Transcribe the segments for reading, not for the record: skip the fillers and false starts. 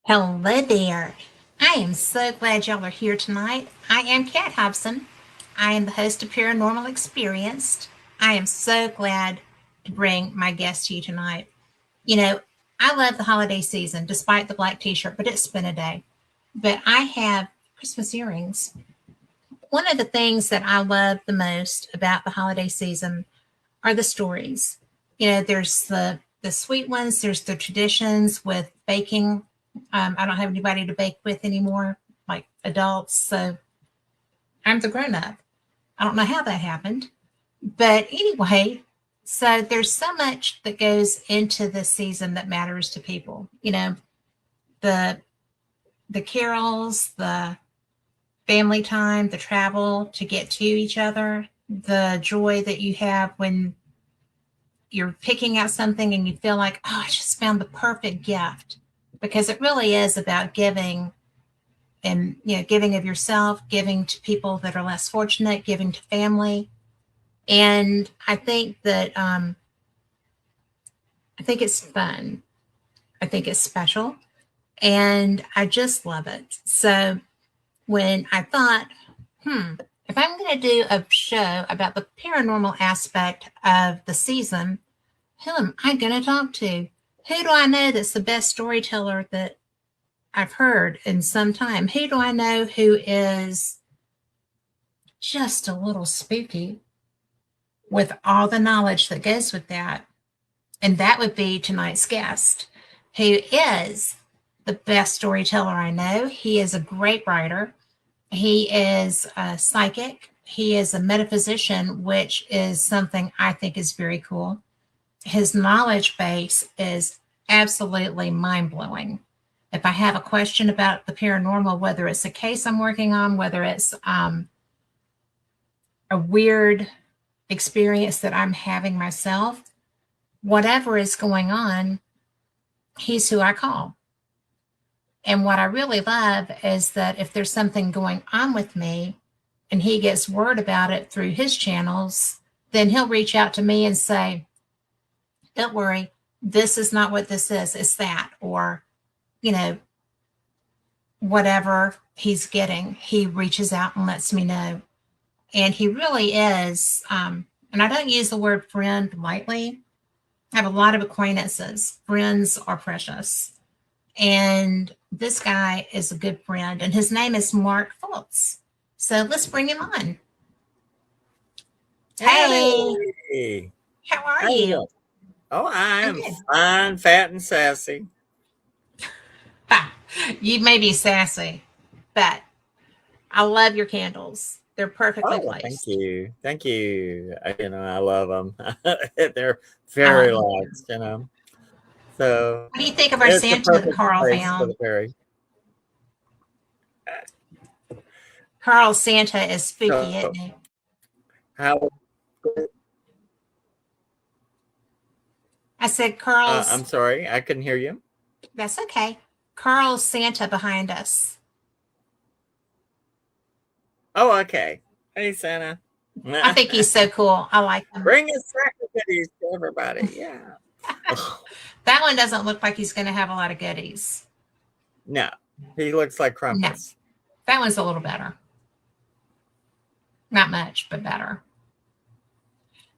Hello there. I am so glad y'all are here tonight. I am Kat Hobson. I am the host of Paranormal Experienced. I am so glad to bring my guest to you tonight. You know, I love the holiday season despite the black t shirt, but it's been a day. But I have Christmas earrings. One of the things that I love the most about the holiday season are the stories. There's the sweet ones, there's the traditions with baking. I don't have anybody to bake with anymore, like adults. So I'm the grown up. I don't know how that happened. But anyway, so there's so much that goes into this season that matters to people. The the carols, the family time, the travel to get to each other, the joy that you have when you're picking out something and you feel like, oh, I just found the perfect gift. Because it really is about giving and giving of yourself, giving to people that are less fortunate, giving to family. And I think it's fun. I think it's special, and I just love it. So when I thought, if I'm going to do a show about the paranormal aspect of the season, who am I going to talk to? Who do I know that's the best storyteller that I've heard in some time? Who do I know who is just a little spooky with all the knowledge that goes with that? And that would be tonight's guest, who is the best storyteller I know. He is a great writer. He is a psychic. He is a metaphysician, which is something I think is very cool. His knowledge base is absolutely mind blowing. If I have a question about the paranormal, whether it's a case I'm working on, whether it's a weird experience that I'm having myself, whatever is going on, he's who I call. And what I really love is that if there's something going on with me and he gets word about it through his channels, then he'll reach out to me and say, don't worry, this is not what this is, it's that. Or, you know, whatever he's getting, he reaches out and lets me know. And he really is, and I don't use the word friend lightly. I have a lot of acquaintances. Friends are precious. And this guy is a good friend, and his name is Mark Phillips. So let's bring him on. Hey, Hey, how are how you you? doing? Oh, I I'm am good. fine, fat, and sassy. Ha, you may be sassy, but I love your candles. They're perfectly Oh, well, thank placed. you, thank you. I love them. They're I love fairy them. lights, So What do you think of our it's the Santa that perfect Carl place for found? the fairy. Carl's Santa is spooky, isn't So, he? how? I said, Carl's, I'm sorry, I couldn't hear you. that's okay. Carl's Santa behind us. Oh, okay. Hey, Santa. I think he's so cool. I like him. Bring a sack of goodies to everybody. Yeah. That one doesn't look like he's going to have a lot of goodies. No, he looks like No, Krampus. that one's a little better. Not much, but better.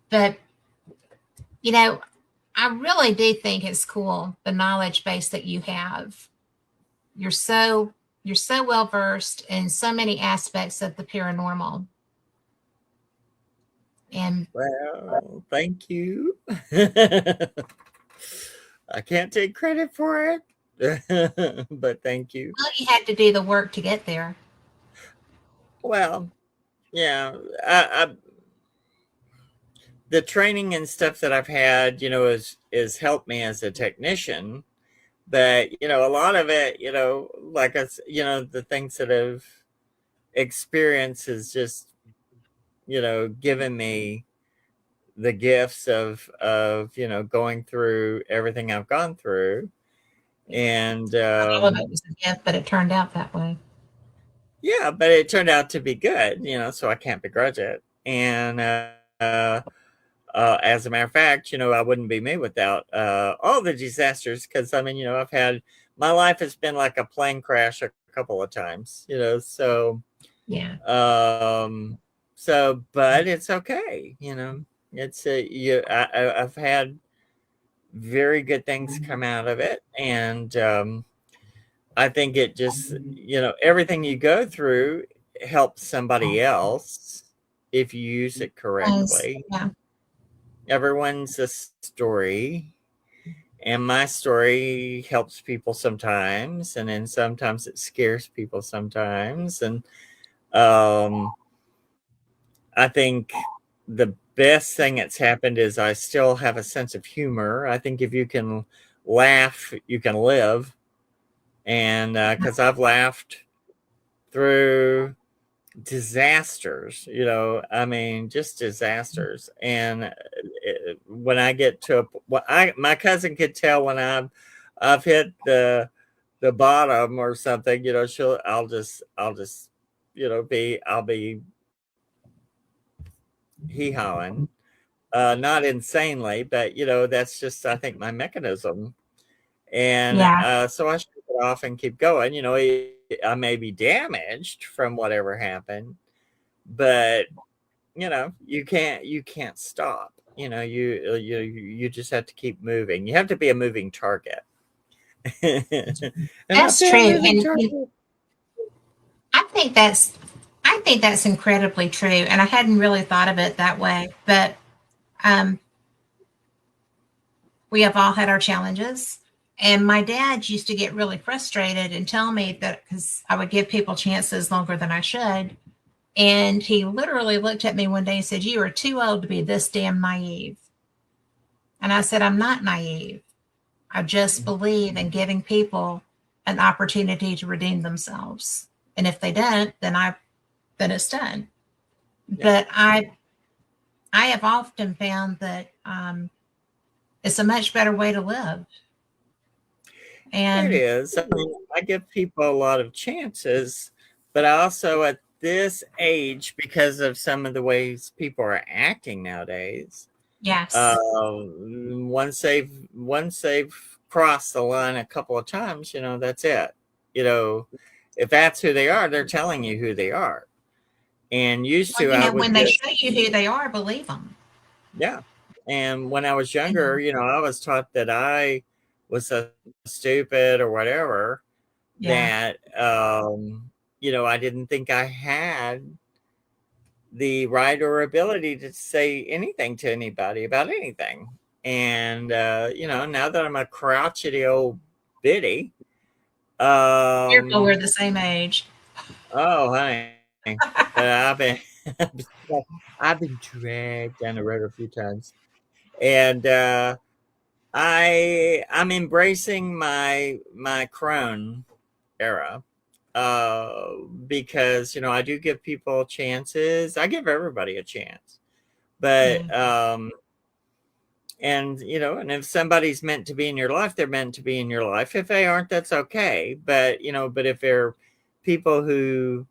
But, you know, I really do think it's cool the knowledge base that you have. You're so you're so well versed in so many aspects of the paranormal. And Well, thank you. I can't take credit for it, but thank you. well, you had to do the work to get there. Well, yeah, the training and stuff that I've had, is helped me as a technician. But a lot of it, like us, the things that I've experienced is just, given me the gifts of going through everything I've gone through. And Not all of it was a gift, but it turned out that way. yeah, but it turned out to be good, so I can't begrudge it. And as a matter of fact, I wouldn't be me without all the disasters, because I mean, I've had my life has been like a plane crash a couple of times, Yeah. um, but it's okay, it's I've had very good things come out of it. And I think it just, everything you go through helps somebody else if you use it Yes. correctly. Yeah. Everyone's a story, and my story helps people sometimes, and then sometimes it scares people sometimes. And um, I think the best thing that's happened is I still have a sense of humor. I think if you can laugh, you can live. And because I've laughed through disasters, I mean, just disasters. And when I get to my cousin could tell when I've hit the bottom or something, I'll be hee hawing, not insanely, but that's just, I think, my mechanism. And Yeah. so I shake it off and keep going. I may be damaged from whatever happened, but you can't stop. You just have to keep moving. You have to be a moving target. And I've That's been true. a moving And target. I think that's I think that's incredibly true. And I hadn't really thought of it that way. But um, we have all had our challenges. And my dad used to get really frustrated and tell me that because I would give people chances longer than I should. And he literally looked at me one day and said, "You are too old to be this damn naive." And I said, "I'm not naive. I just believe in giving people an opportunity to redeem themselves. And if they don't, then it's done." Yeah, But I have often found that it's a much better way to live. it And is. I mean, I give people a lot of chances, but I also, at this age, because of some of the ways people are acting nowadays, yes, once they've crossed the line a couple of times, that's it. You know, if that's who they are, they're telling you who they are. And used well, to, I when would they just, show you who they are, believe them. yeah. And when I was younger, I was taught that I was so stupid or whatever, Yeah. that I didn't think I had the right or ability to say anything to anybody about anything. And now that I'm a crotchety old biddy, Careful, we're um, the same age. oh honey, but I've been dragged down the road a few times. And I'm embracing my crone era, because I do give people chances. I give everybody a chance, Yeah. but and if somebody's meant to be in your life, they're meant to be in your life. If they aren't, that's okay. But if they're people who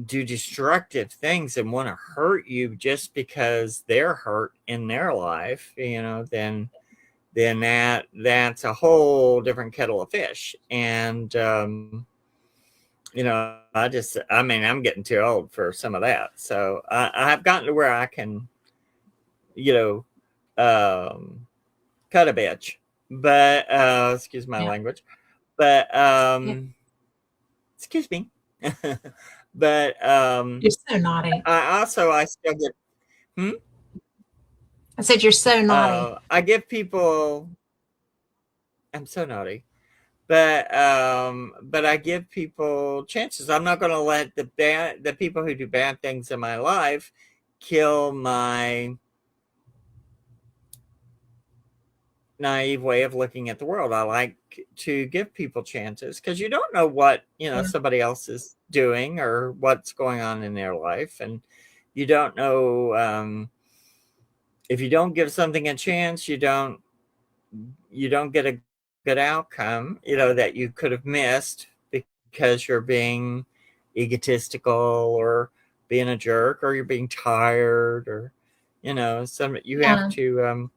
do destructive things and want to hurt you just because they're hurt in their life, then that's a whole different kettle of fish. And I mean, I'm getting too old for some of that. So I've gotten to where I can, you know, um, cut a bitch, but excuse my Yeah. language, but Yeah. excuse me, but You're so naughty. I still get, hmm? I said, "You're so naughty." I give people, I'm so naughty. But I give people chances. I'm not going to let the people who do bad things in my life kill my naive way of looking at the world. I like to give people chances because you don't know what Yeah. somebody else is doing or what's going on in their life. And you don't know, if you don't give something a chance, you don't get a good outcome, that you could have missed because you're being egotistical, or being a jerk, or you're being tired, or some you have Yeah. to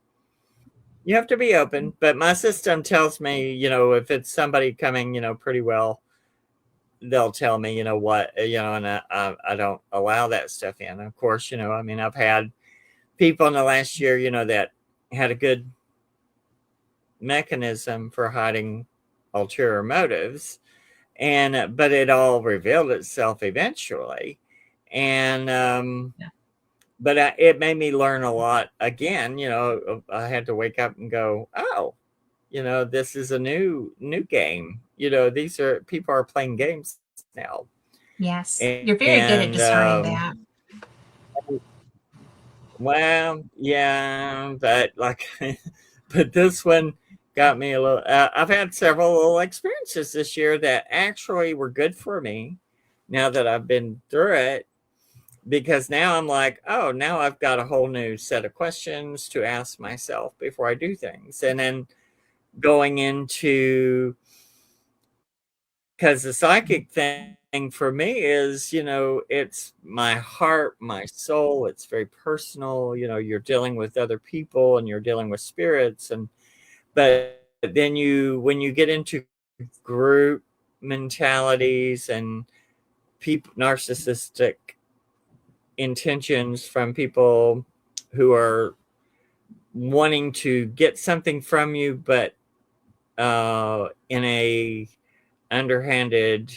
You have to be open, but my system tells me, if it's somebody coming, pretty well, they'll tell me, what, and I don't allow that stuff in. Of course, I mean, I've had people in the last year, that had a good mechanism for hiding ulterior motives, and but it all revealed itself eventually, and Yeah. but it made me learn a lot again. I had to wake up and go, oh, this is a new game. These are people are playing games now, Yes. You're very good at and discerning that. well, yeah, but like, but this one got me a little. I've had several little experiences this year that actually were good for me. Now that I've been through it, because now I'm like, oh, now I've got a whole new set of questions to ask myself before I do things, and then going into because the psychic thing for me is, it's my heart, my soul. It's very personal. You're dealing with other people and you're dealing with spirits, and but then when you get into group mentalities and people narcissistic intentions from people who are wanting to get something from you, but in a underhanded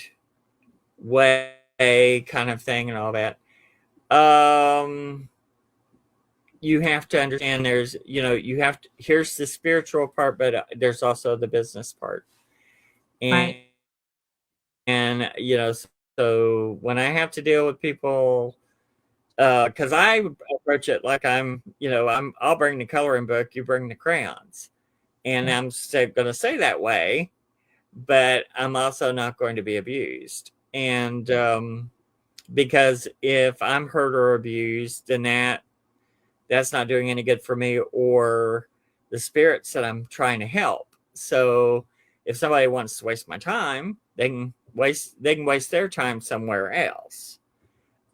way kind of thing and all that. Um, you have to understand you have to, here's the spiritual part, but there's also the business part. And, Right. so when I have to deal with people, because I approach it like I'll bring the coloring book, you bring the crayons. And Yeah. I'm going to say that way, but I'm also not going to be abused. And because if I'm hurt or abused, then that's not doing any good for me or the spirits that I'm trying to help. So if somebody wants to waste my time, they can waste their time somewhere else.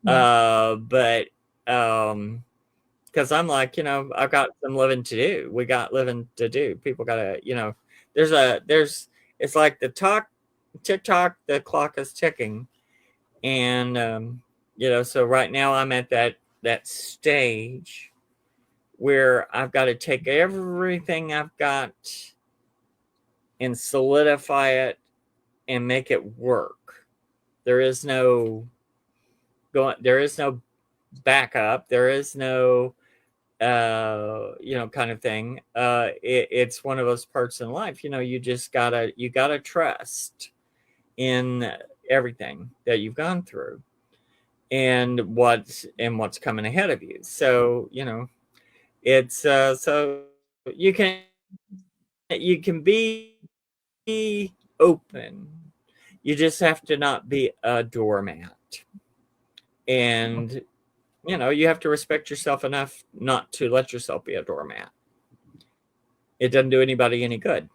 Yeah. But because I'm like, I've got some living to do. We got living to do. People gotta, there's it's like the TikTok, the clock is ticking. And so right now I'm at that stage where I've got to take everything I've got and solidify it and make it work. There is no there is no backup. There is no kind of thing. It's one of those parts in life, you gotta trust in everything that you've gone through and what's coming ahead of you. So it's so you can be open. You just have to not be a doormat, and you have to respect yourself enough not to let yourself be a doormat. It doesn't do anybody any good.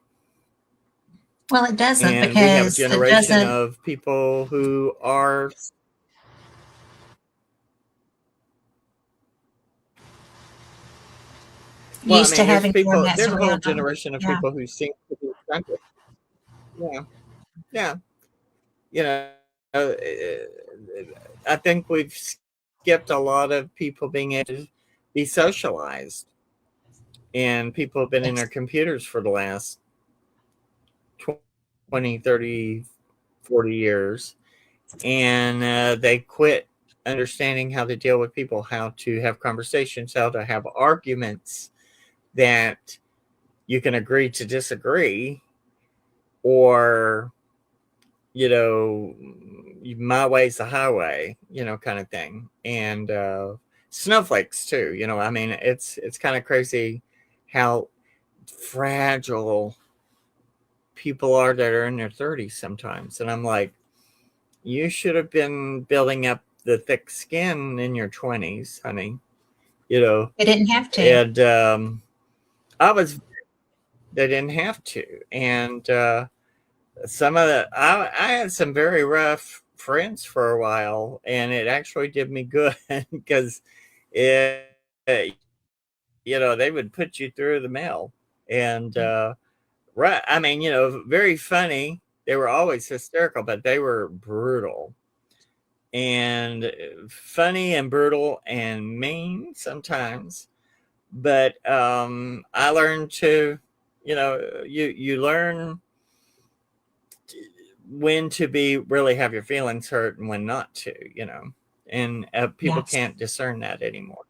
Well, it doesn't And we have a because it generation doesn't of people who are, well, I used to mean, having doormats there's a whole around them. generation of Yeah. people who seem to be stunted. Yeah, yeah. You know, uh, I think we've skipped a lot of people being able to be socialized, and people have been in their Yes. computers for the last 20, 30, 40 years, and they quit understanding how to deal with people, how to have conversations, how to have arguments that you can agree to disagree, or my way's the highway, kind of thing. And snowflakes too. I mean, it's kind of crazy how fragile people are that are in their 30s sometimes. And I'm like, you should have been building up the thick skin in your 20s, honey. You know, They didn't have to. and I was. They didn't have to, and some of the I had some very rough friends for a while, and it actually did me good because it they would put you through the mail. And right, I mean, very funny. They were always hysterical, but they were brutal and funny and brutal and mean sometimes. But I learned to, you learn when to be really have your feelings hurt and when not to, and people Yes. can't discern that anymore.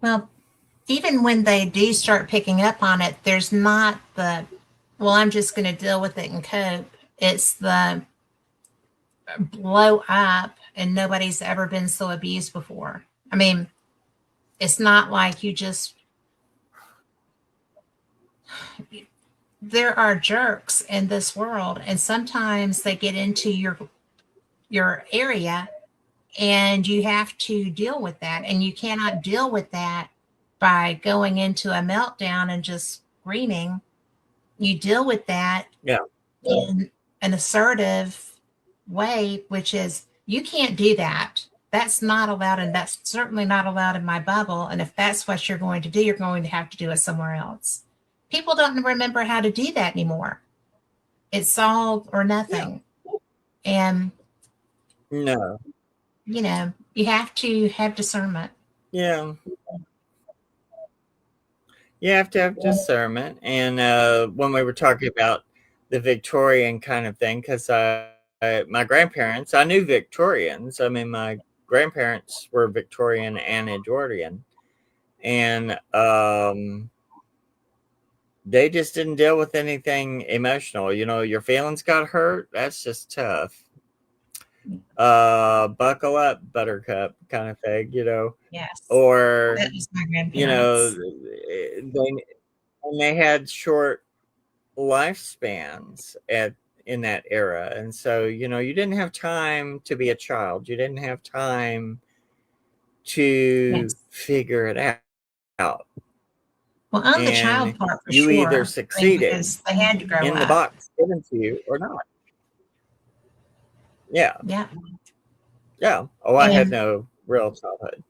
Well, even when they do start picking up on it, there's not the, well, I'm just going to deal with it and cope. It's the blow up and nobody's ever been so abused before. I mean, it's not like you just, there are jerks in this world and sometimes they get into your area and you have to deal with that, and you cannot deal with that by going into a meltdown and just screaming. You deal with that Yeah, in an assertive way, which is you can't do that. That's not allowed, and that's certainly not allowed in my bubble. And if that's what you're going to do, you're going to have to do it somewhere else. People don't remember how to do that anymore. It's all or yeah, nothing. And, no, you have to have discernment. yeah. You have to have discernment. And when we were talking about the Victorian kind of thing, because my grandparents, I knew Victorians. I mean, my grandparents were Victorian and Edwardian, and they just didn't deal with anything emotional. Your feelings got hurt. That's just tough. Buckle up, Buttercup, kind of thing. Yes. Or That was my you know, grandparents. they had short lifespans in that era, and so you didn't have time to be a child. You didn't have time to Yes. figure it out, Well, on the and child part for you either sure. I mean, succeeded because they had to grow in the up. box given to you or not. Yeah, Yeah. yeah. Oh, I had And no real childhood.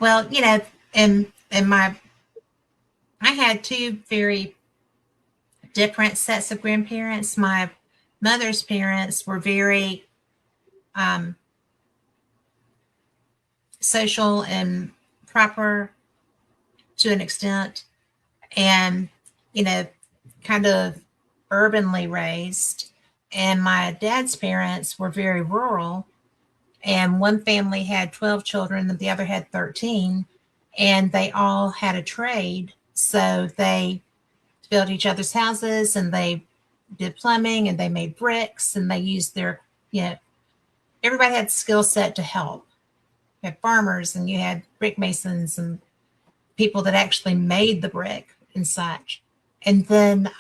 well, and my I had two very different sets of grandparents. My mother's parents were very um, social and proper to an extent, and you know, kind of urbanly raised. And my dad's parents were very rural, and one family had 12 children and the other had 13, and they all had a trade, so they built each other's houses and they did plumbing and they made bricks and they used their, you know everybody had skill set to help. You had farmers and you had brick masons and people that actually made the brick and such. And then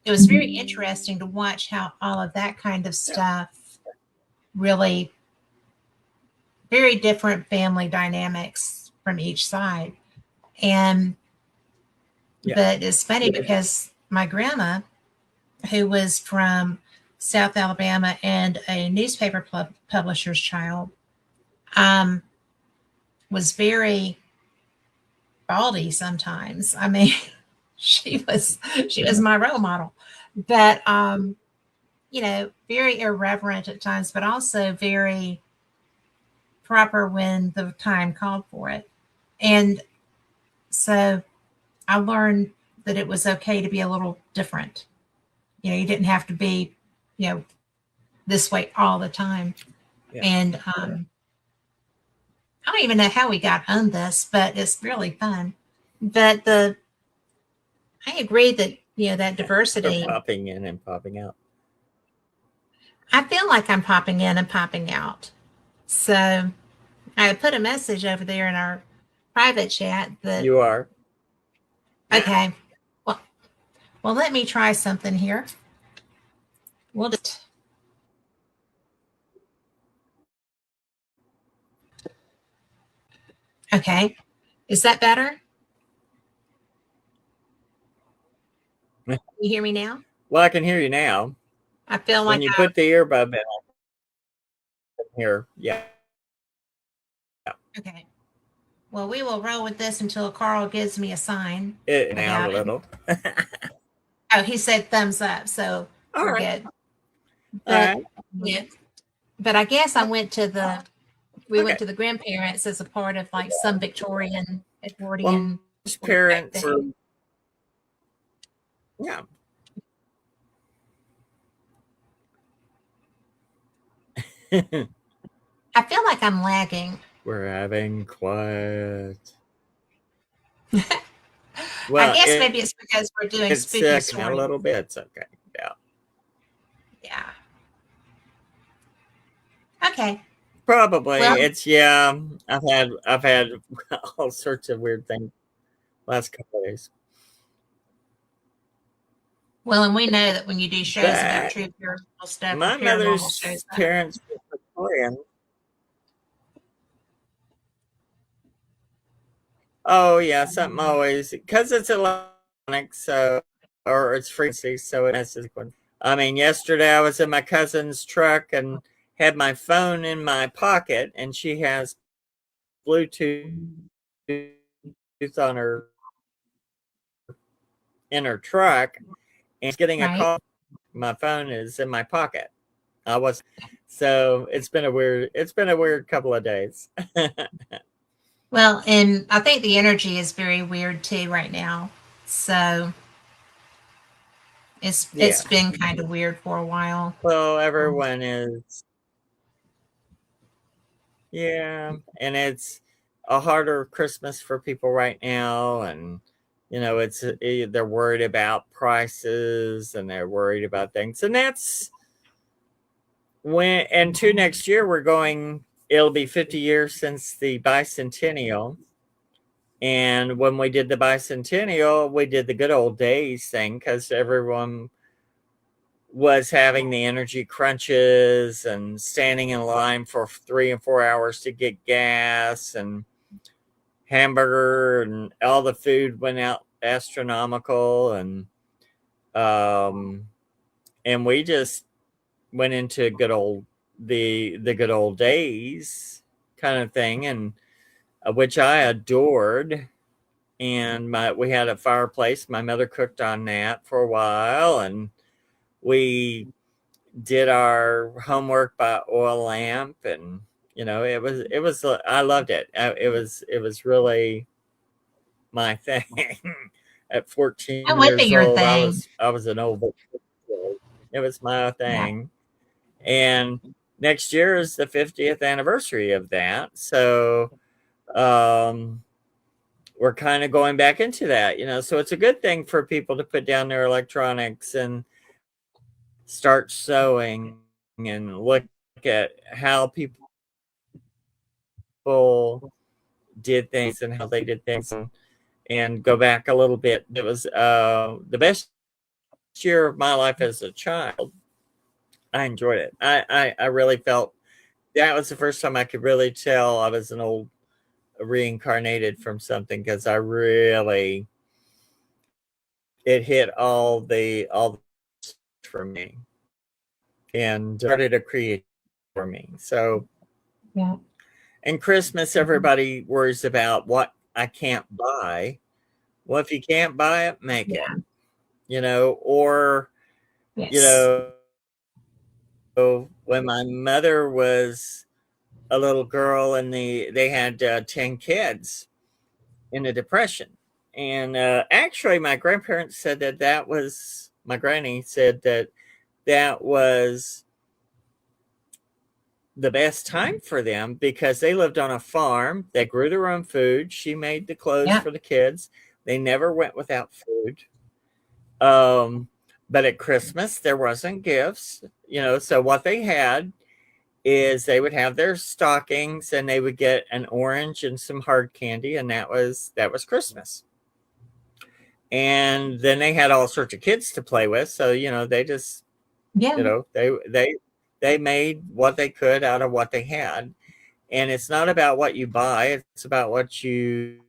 it was very interesting to watch how all of that kind of Yeah, stuff really, very different family dynamics from each side. And yeah, but it's funny because my grandma, who was from South Alabama and a newspaper publisher's child, um, was very bawdy sometimes. I mean, she was my role model, but very irreverent at times, but also very proper when the time called for it. And so I learned that it was okay to be a little different. You didn't have to be, you know, this way all the time. yeah. And I don't even know how we got on this, but it's really fun. But I agree that that They're diversity. popping in and popping out. I feel like I'm popping in and popping out. So I put a message over there in our private chat that You are. okay. Well, let me try something here. We'll just okay. Is that better? Well, Can you hear me now? I can hear you now. I feel When like you put the earbud in, I can hear. Yeah. okay. Well, we will roll with this until Carl gives me a sign It out a about it. little. Oh, he said thumbs up, so All we're right. good. All But right. yeah, but I guess I went to the we Okay. went to the grandparents as a part of like some Victorian Well, Edwardian most back parents, then. yeah. I feel like I'm lagging. We're having quiet. I Well, guess maybe it's because we're doing it's spooky a stories. little bit. It's okay. Yeah. Yeah. Okay. Probably. Well, It's yeah. I've had all sorts of weird things last couple of days. well, and we know that when you do shows about But true paranormal stuff or my paranormal shows mother's up. parents were Victorian. Oh yeah, something always because it's electronic, so or it's frequency, so it messes with. I mean, yesterday I was in my cousin's truck and had my phone in my pocket, and she has Bluetooth on her in her truck, and getting a Right. call. My phone is in my pocket. I was so it's been a weird couple of days. Well, and I think the energy is very weird too right now. So Yeah. it's been kind of weird for a while. Well, everyone is. Yeah, and it's a harder Christmas for people right now, and they're worried about prices and they're worried about things, and that's when. And to next year, we're going. It'll be 50 years since the bicentennial, and when we did the bicentennial, we did the good old days thing because everyone was having the energy crunches and standing in line for 3 and 4 hours to get gas and hamburger and all the food went out astronomical um and we just went into the good old days kind of thing and which I adored and my we had a fireplace. My mother cooked on that for a while and we did our homework by oil lamp and it was I loved it. It was really my thing. At 14 It would be years your old, I thing. was I was an old kid. It was my Yeah. thing. And next year is the 50th anniversary of that. So um we're kind of going back into that. So it's a good thing for people to put down their electronics and start sewing and look at how people did things and how they did things and go back a little bit. It was the best year of my life as a child. I enjoyed it. I really felt that was the first time I could really tell I was an old reincarnated from something because I really it hit all the for me and started a create for me. So Yeah. and Christmas, everybody worries about what I can't buy. Well, if you can't buy it, make it. Yeah. Or you Yes. know, when my mother was a little girl and they had 10 kids in the depression and actually my grandparents said that was my granny said that was the best time for them because they lived on a farm. They grew their own food. She made the clothes Yeah. for the kids. They never went without food. um but at Christmas there wasn't gifts. So what they had is they would have their stockings and they would get an orange and some hard candy, and that was Christmas. And then they had all sorts of kids to play with, so they just Yeah. they made what they could out of what they had. And it's not about what you buy, it's about what you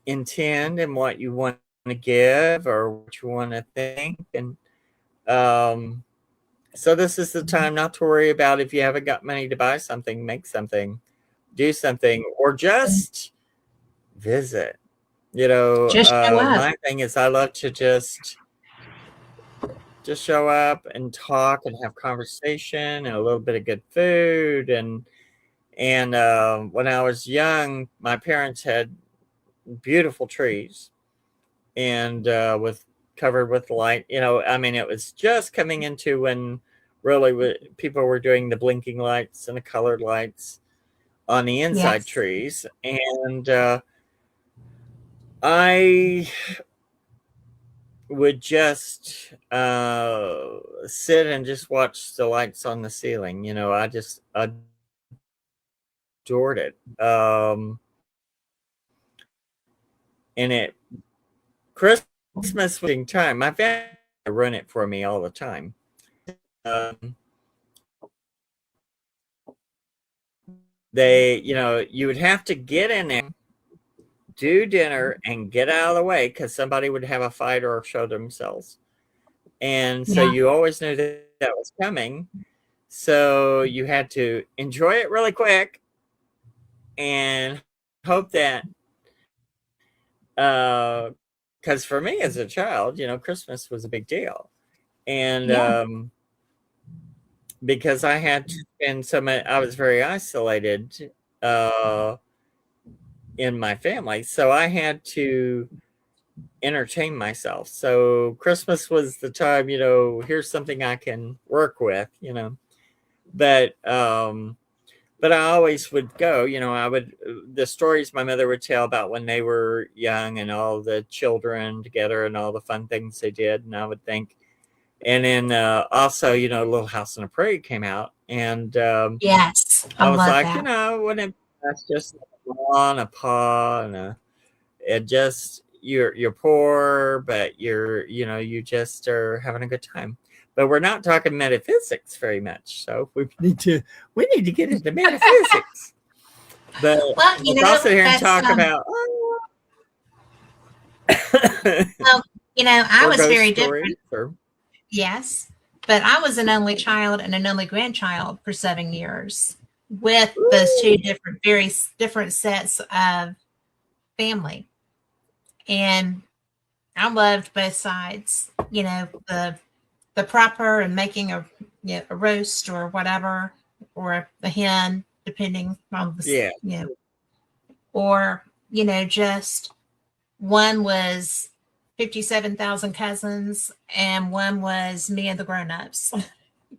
intend and what you want to give or what you want to think. And um so this is the time not to worry about if you haven't got money to buy something, make something. do something, or just visit. Just show up. My thing is I love to just show up and talk and have conversation and a little bit of good food. And when I was young, my parents had beautiful trees and with covered with light. I mean, it was just coming into when really people were doing the blinking lights and the colored lights on the inside Yes. trees. And I would just sit and just watch the lights on the ceiling. I just adored it. And Christmas was time. My family run it for me all the time. Um, you would have to get in there, do dinner, and get out of the way because somebody would have a fight or show themselves. And so Yeah. you always knew that was coming. So you had to enjoy it really quick and hope that, because for me as a child, Christmas was a big deal. And Yeah. because I had to spend I was very isolated uh, in my family. So I had to entertain myself. So Christmas was the time, here's something I can work with. But but I always would go, the stories my mother would tell about when they were young and all the children together and all the fun things they did. And I would think, and then also, Little House on the Prairie came out. And Yes. I I was love like, that. wouldn't that's just on a paw and it just, you're poor, but you just are having a good time. But we're not talking metaphysics very much, so we need to get into metaphysics. But Well, let's all sit here and that's talk about well, I or was ghost very stories different. or Yes. But I was an only child and an only grandchild for 7 years with those two different, very different sets of family. And I loved both sides, the proper and making a roast or whatever, or a hen, depending on yeah, or, just one was 57,000 cousins and one was me and the grown-ups.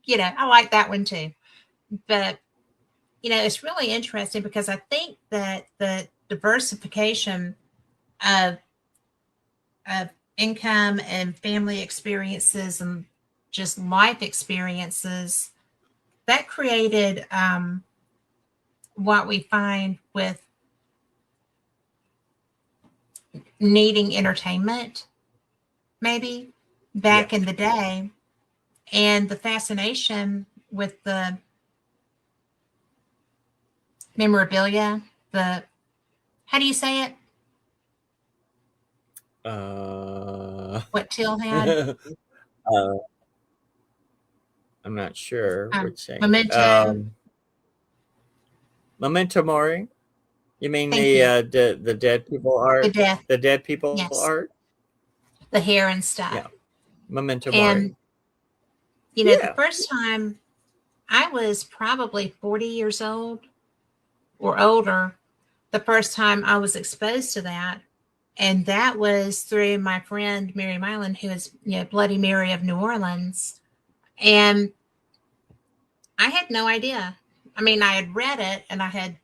I like that one too. But, it's really interesting because I think that the diversification of, of income and family experiences and just life experiences that created what we find with needing entertainment, maybe yeah. back in the day, and the fascination with the memorabilia, the how do you say it? Uh, What Till had? uh, I'm not sure which thing. Memento. Memento Mori. You mean Thank you. the dead people The art? death. The dead people Yes. art? The hair and stuff. Yeah. Memento And, Mori. the Yeah. first time I was probably 40 years old or older, the first time I was exposed to that. And that was through my friend Mary Mylan, who is, Bloody Mary of New Orleans. And I had no idea. I mean, I had read it and I had,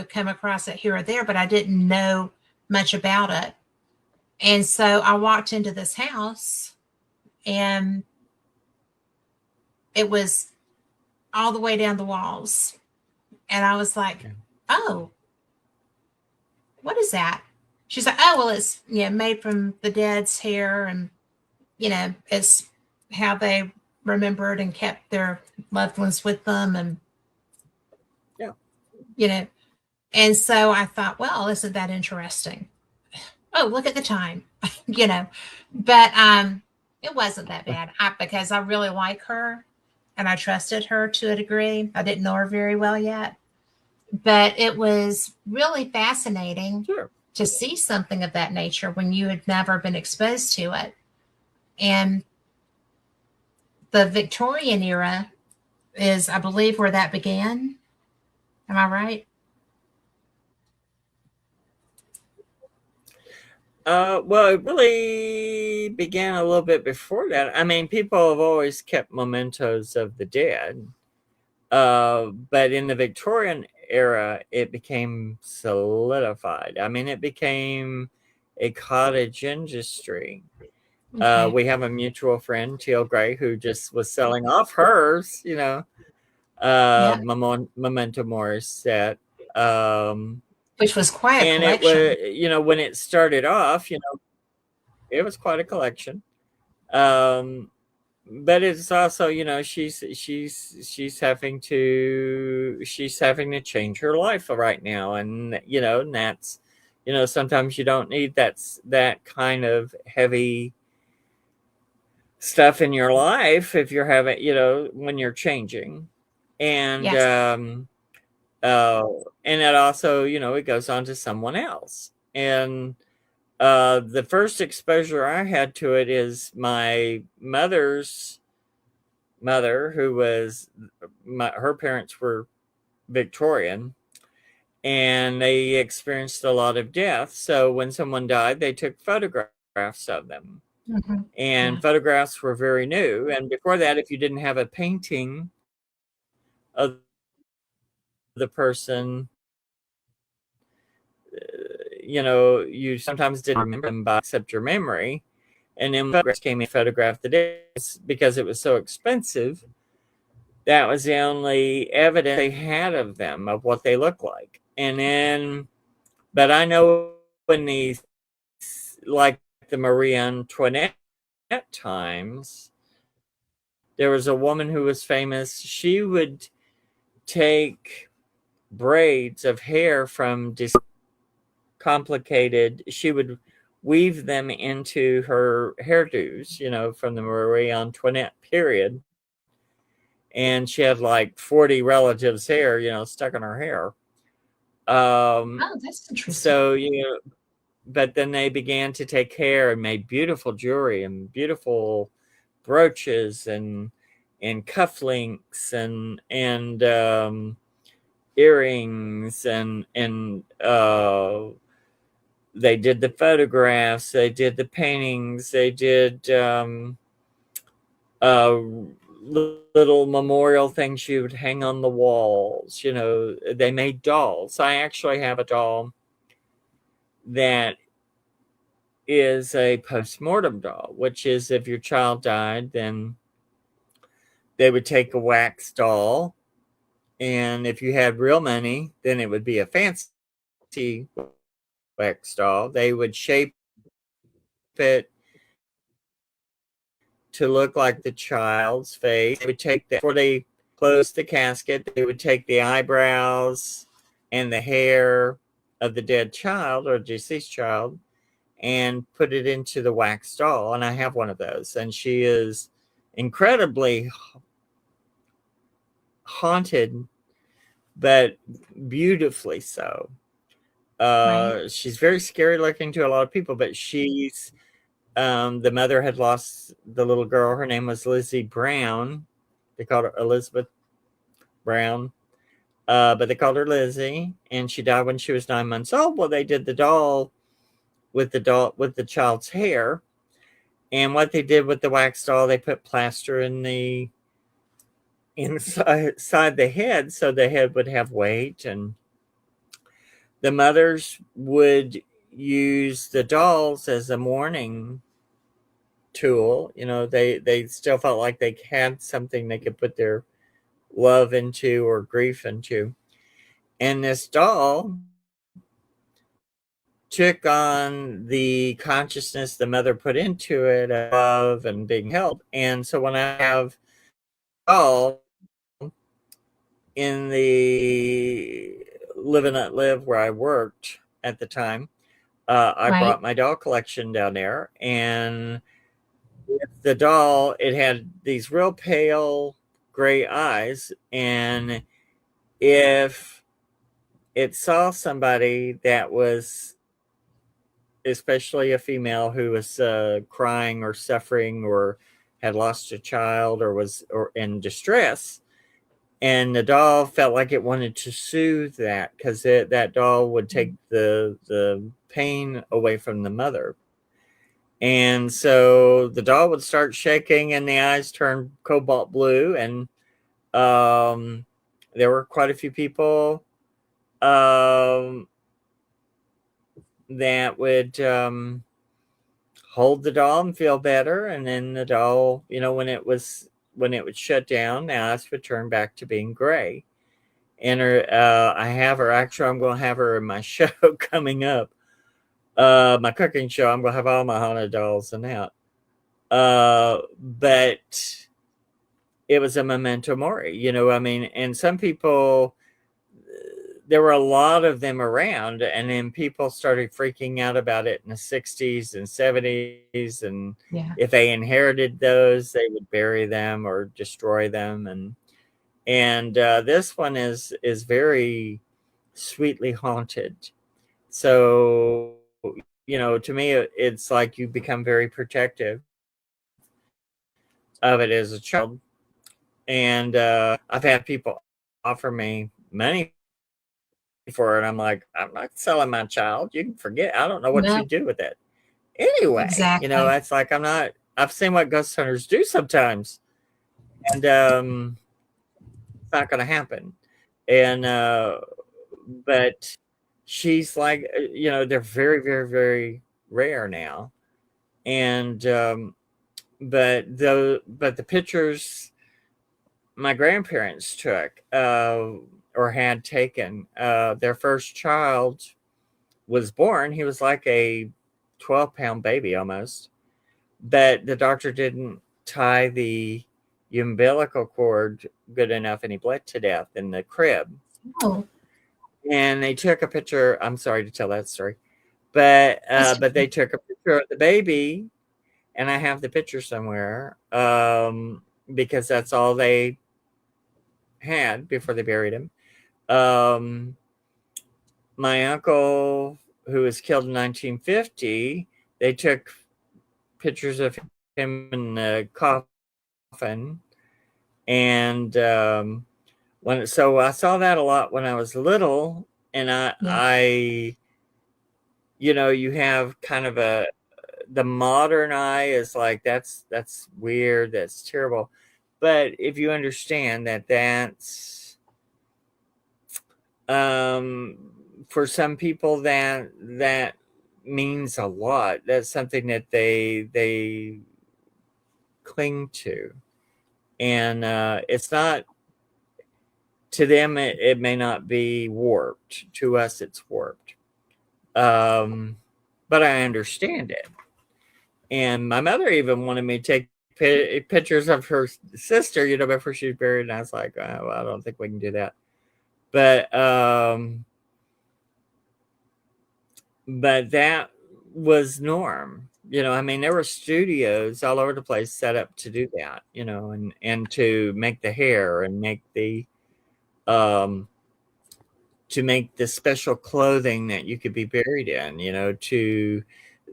come across it here or there, but I didn't know much about it. And so I walked into this house and it was all the way down the walls. And I was like, Yeah. oh, what is that? She's like, oh, well, it's, made from the dead's hair. And, it's how they remembered and kept their loved ones with them. And, Yeah. you know, and so I thought, well, isn't that interesting? Oh, look at the time, you know. But it wasn't that bad because I really like her and I trusted her to a degree. I didn't know her very well yet. But it was really fascinating Sure. to see something of that nature when you had never been exposed to it. And the Victorian era is, I believe, where that began. Am I right? Well, it really began a little bit before that. I mean, people have always kept mementos of the dead, but in the Victorian era, it became solidified. I mean, it became a cottage industry. Okay. We have a mutual friend, Teal Gray, who just was selling off hers, Yeah. Memento Mori set. Um, Which was quite a and it was, collection. when it started off, it was quite a collection. Um, but it's also, she's having to change her life right now, and and that's, sometimes you don't need that kind of heavy stuff in your life if you're having, when you're changing. And Yes. uh and it also, it goes on to someone else. And the first exposure I had to it is my mother's mother, who was her parents were Victorian, and they experienced a lot of death. So when someone died, they took photographs of them, Hmm. and Yeah. photographs were very new. And before that, if you didn't have a painting of the person, you sometimes didn't remember them by except your memory. And then when photographs came in, photographed the days, because it was so expensive. That was the only evidence they had of them, of what they look like. And then, but I know in these, like the Marie Antoinette times, there was a woman who was famous. She would take braids of hair from complicated, she would weave them into her hairdos, from the Marie Antoinette period. And she had like 40 relatives' hair, stuck in her hair. Um, Oh, that's interesting. so, but then they began to take care and made beautiful jewelry and beautiful brooches and cufflinks and earrings and they did the photographs, they did the paintings, they did uh, little memorial things you would hang on the walls. They made dolls. I actually have a doll that is a post-mortem doll, which is if your child died, then they would take a wax doll, and if you had real money, then it would be a fancy wax doll. They would shape it to look like the child's face. They would take that before they closed the casket. They would take the eyebrows and the hair of the dead child or deceased child and put it into the wax doll. And I have one of those, and she is incredibly haunted, but beautifully so. Right. She's very scary looking to a lot of people, but she's the mother had lost the little girl. Her name was Lizzie Brown. They called her Elizabeth Brown, but they called her Lizzie, and she died when she was 9 months old. Well, they did the doll with the child's hair, and what they did with the wax doll, they put plaster in the inside the head, so the head would have weight, and the mothers would use the dolls as a mourning tool. They still felt like they had something they could put their love into or grief into. And this doll took on the consciousness the mother put into it of love and being held. And so when I have a doll in the Live and Let Live where I worked at the time, I Right. brought my doll collection down there, and the doll, it had these real pale gray eyes, and if it saw somebody that was, especially a female, who was crying or suffering or had lost a child or was or in distress, and the doll felt like it wanted to soothe that, because that doll would take the pain away from the mother. And so the doll would start shaking and the eyes turned cobalt blue. And there were quite a few people um, that would hold the doll and feel better. And then the doll, when it would shut down, the eyes would turn back to being gray. And I have her. Actually, I'm going to have her in my show coming up. My cooking show. I'm going to have all my haunted dolls in that. But it was a memento mori, I mean, and some people, there were a lot of them around, and then people started freaking out about it in the 60s and 70s. And Yeah. if they inherited those, they would bury them or destroy them. And this one is very sweetly haunted. So, to me, it's like you become very protective of it as a child. And I've had people offer me money for it. I'm like, I'm not selling my child. You can forget. I don't know what No, you do with it. Anyway, exactly. it's like I've seen what ghost hunters do sometimes. And it's not going to happen. And but she's like, they're very, very, very rare now. And but the pictures my grandparents took, or had taken, their first child was born. He was like a 12-pound baby almost, but the doctor didn't tie the umbilical cord good enough, and he bled to death in the crib. Oh, And they took a picture. I'm sorry to tell that story, but that's they took a picture of the baby, and I have the picture somewhere, because that's all they had before they buried him. Um, my uncle, who was killed in 1950, they took pictures of him in the coffin. And so I saw that a lot when I was little. And yeah. you have kind of the modern eye is like, that's weird, that's terrible. But if you understand that that's um for some people, that means a lot. That's something that they cling to. And it's not, to them, it may not be warped. To us, it's warped. um but I understand it. And my mother even wanted me to take pictures of her sister, before she was buried. And I was like, oh, well, I don't think we can do that. But that was norm. I mean, there were studios all over the place set up to do that, and to make the hair and make the um to make the special clothing that you could be buried in. To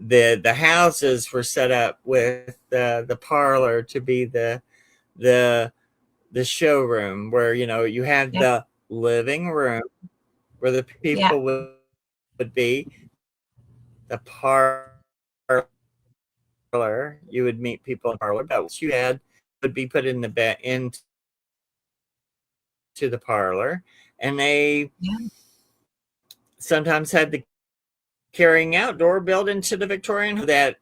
the houses were set up with the parlor to be the the showroom, where you had Yeah. the living room where the Yeah. people would be, the parlor, you would meet people in the parlor, but what you had would be put in the bed into the parlor. And they Yeah. sometimes had the carrying out door built into the Victorian home, that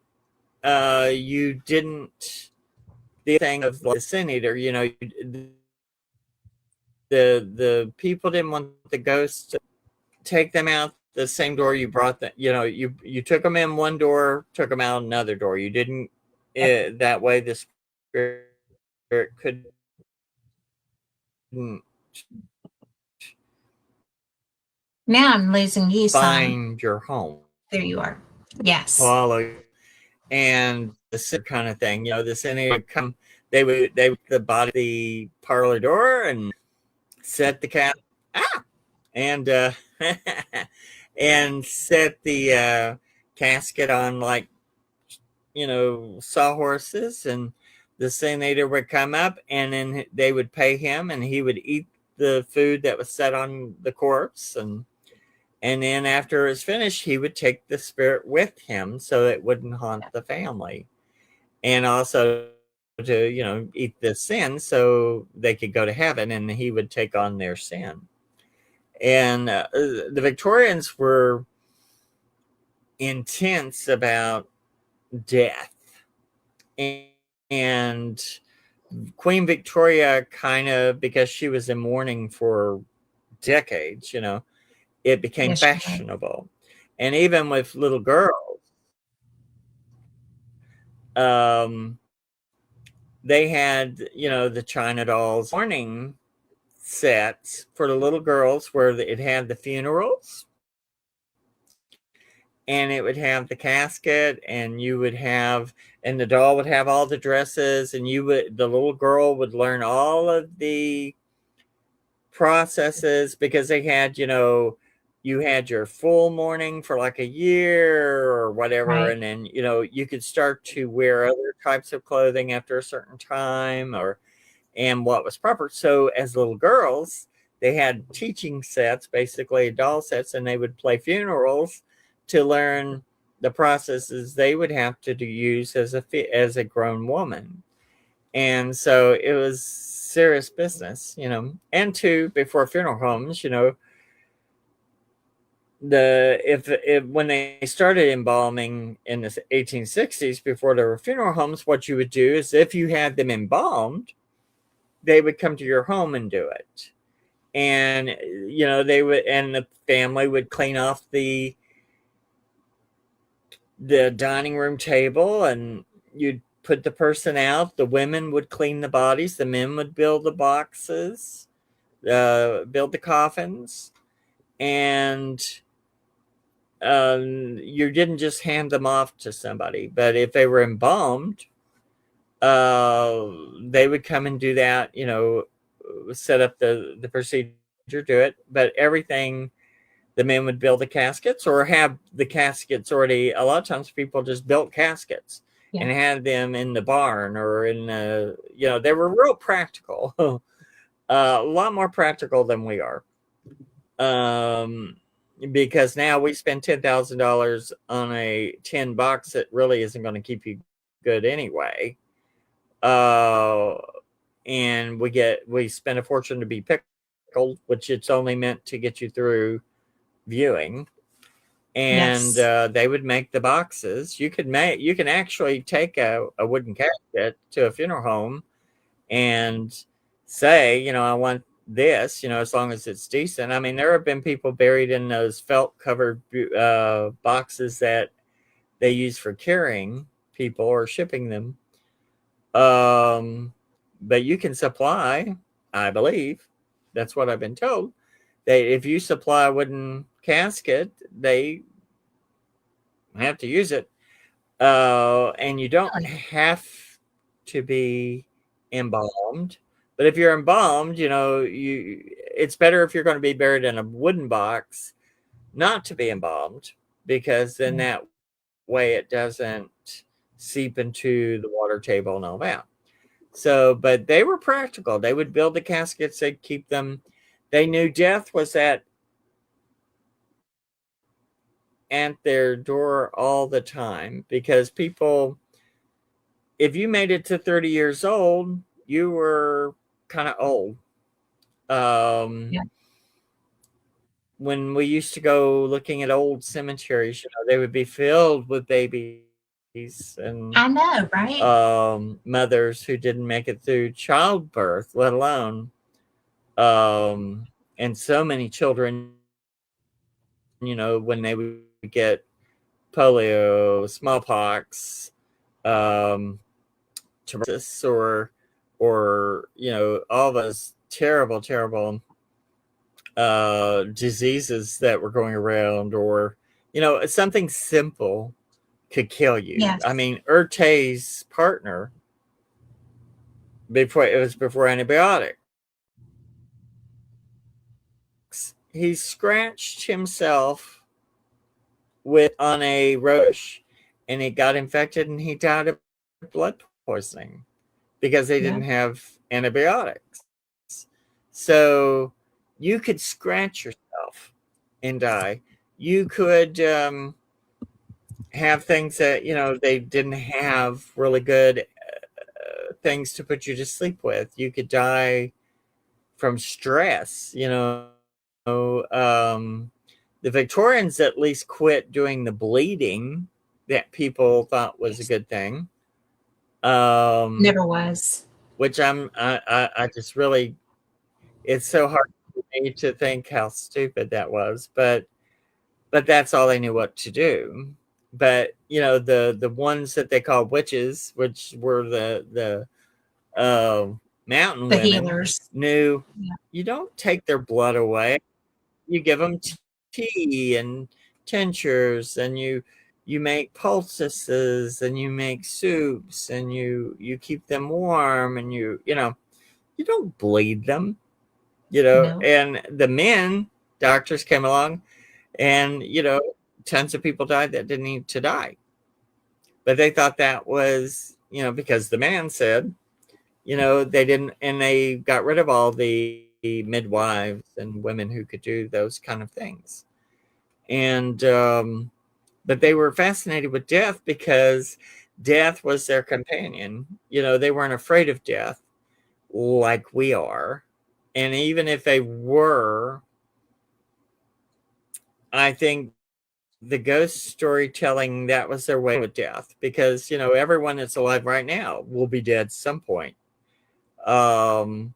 you didn't, the thing of like the sin eater, the people didn't want the ghosts to take them out the same door you brought them. You took them in one door, took them out another door. You didn't, Yeah. that way the spirit couldn't Now I'm losing you some. find your home, There you are. Yes. follow you. And the sin kind of thing, the sin would come. They would the body the parlor door and set the cat. Ah! and and set the casket on, like, sawhorses, and the senator would come up, and then they would pay him, and he would eat the food that was set on the corpse, and then after it was finished, he would take the spirit with him so it wouldn't haunt the family, and also to eat the sin so they could go to heaven, and he would take on their sin. And the Victorians were intense about death, and Queen Victoria, kind of, because she was in mourning for decades, it became Yes, you're right. fashionable. And even with little girls, um, they had, the China dolls mourning sets for the little girls where it had the funerals, and it would have the casket, and you would have, and the doll would have all the dresses, and the little girl would learn all of the processes, because they had, you had your full mourning for like a year or whatever, Right. and then you could start to wear other types of clothing after a certain time, or and what was proper. So as little girls, they had teaching sets, basically doll sets, and they would play funerals to learn the processes they would have to use as a grown woman. And so it was serious business, And two, before funeral homes, the if when they started embalming in the 1860s, before there were funeral homes, what you would do is, if you had them embalmed, they would come to your home and do it. And they would, and the family would clean off the dining room table, and you'd put the person out. The women would clean the bodies, the men would build the boxes, build the coffins, and you didn't just hand them off to somebody, but if they were embalmed, they would come and do that, set up the procedure, do it. But everything, the men would build the caskets, or have the caskets already. A lot of times people just built caskets Yeah. and had them in the barn, or in they were real practical. A lot more practical than we are. Um, because now we spend $10,000 on a tin box that really isn't going to keep you good anyway. Uh, and we spend a fortune to be pickled, which it's only meant to get you through viewing. And Yes. they would make the boxes. You can actually take a wooden casket to a funeral home and say, I want this, as long as it's decent. I mean, there have been people buried in those felt covered boxes that they use for carrying people or shipping them. Um, but you can supply, I believe, that's what I've been told, that if you supply a wooden casket, they have to use it. And you don't Really? have to be embalmed. But if you're embalmed, it's better, if you're going to be buried in a wooden box, not to be embalmed, because then Yeah. that way it doesn't seep into the water table and all that. So, but they were practical. They would build the caskets, they'd keep them. They knew death was at their door all the time, because people, if you made it to 30 years old, you were kind of old. Um, Yeah. when we used to go looking at old cemeteries, they would be filled with babies and I know, right? mothers who didn't make it through childbirth, let alone, and so many children, when they would get polio, smallpox, um, tuberculosis, or all those terrible diseases that were going around, or something simple could kill you. I Yes. mean, Urte's partner, before antibiotics, he scratched himself with on a roach, and he got infected and he died of blood poisoning because they didn't Yeah. have antibiotics. So you could scratch yourself and die. You could have things that they didn't have really good things to put you to sleep with. You could die from stress. The Victorians at least quit doing the bleeding that people thought was a good thing. Um, Never was. which I just really, it's so hard for me to think how stupid that was, but that's all they knew what to do. But the ones that they called witches, which were the mountain The women, healers. knew Yeah. you don't take their blood away. You give them tea and tinctures, and you make poultices, and you make soups, and you keep them warm, and you don't bleed them. No. And the men doctors came along, and tons of people died that didn't need to die, but they thought that was because the man said they didn't, and they got rid of all the midwives and women who could do those kind of things. And but they were fascinated with death because death was their companion. They weren't afraid of death like we are. And even if they were, I think the ghost storytelling, that was their way with death, because everyone that's alive right now will be dead some point. um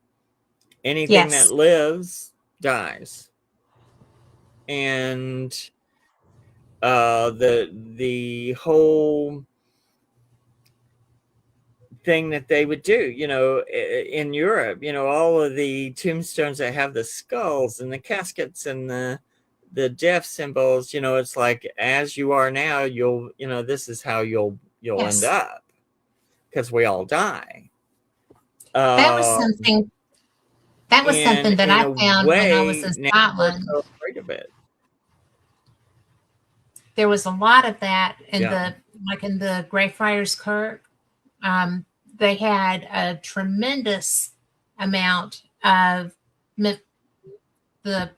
Anything that Yes. lives dies. And the whole thing that they would do, in Europe, all of the tombstones that have the skulls and the caskets and the death symbols, it's like, as you are now, this is how you'll end Yes. up, because we all die. That was Um, something that was and something that in I a found when I was way, in now we're Scotland. so afraid of it. There was a lot of that in Yeah. the like in the Greyfriars Kirk. Um, they had a tremendous amount of mi- the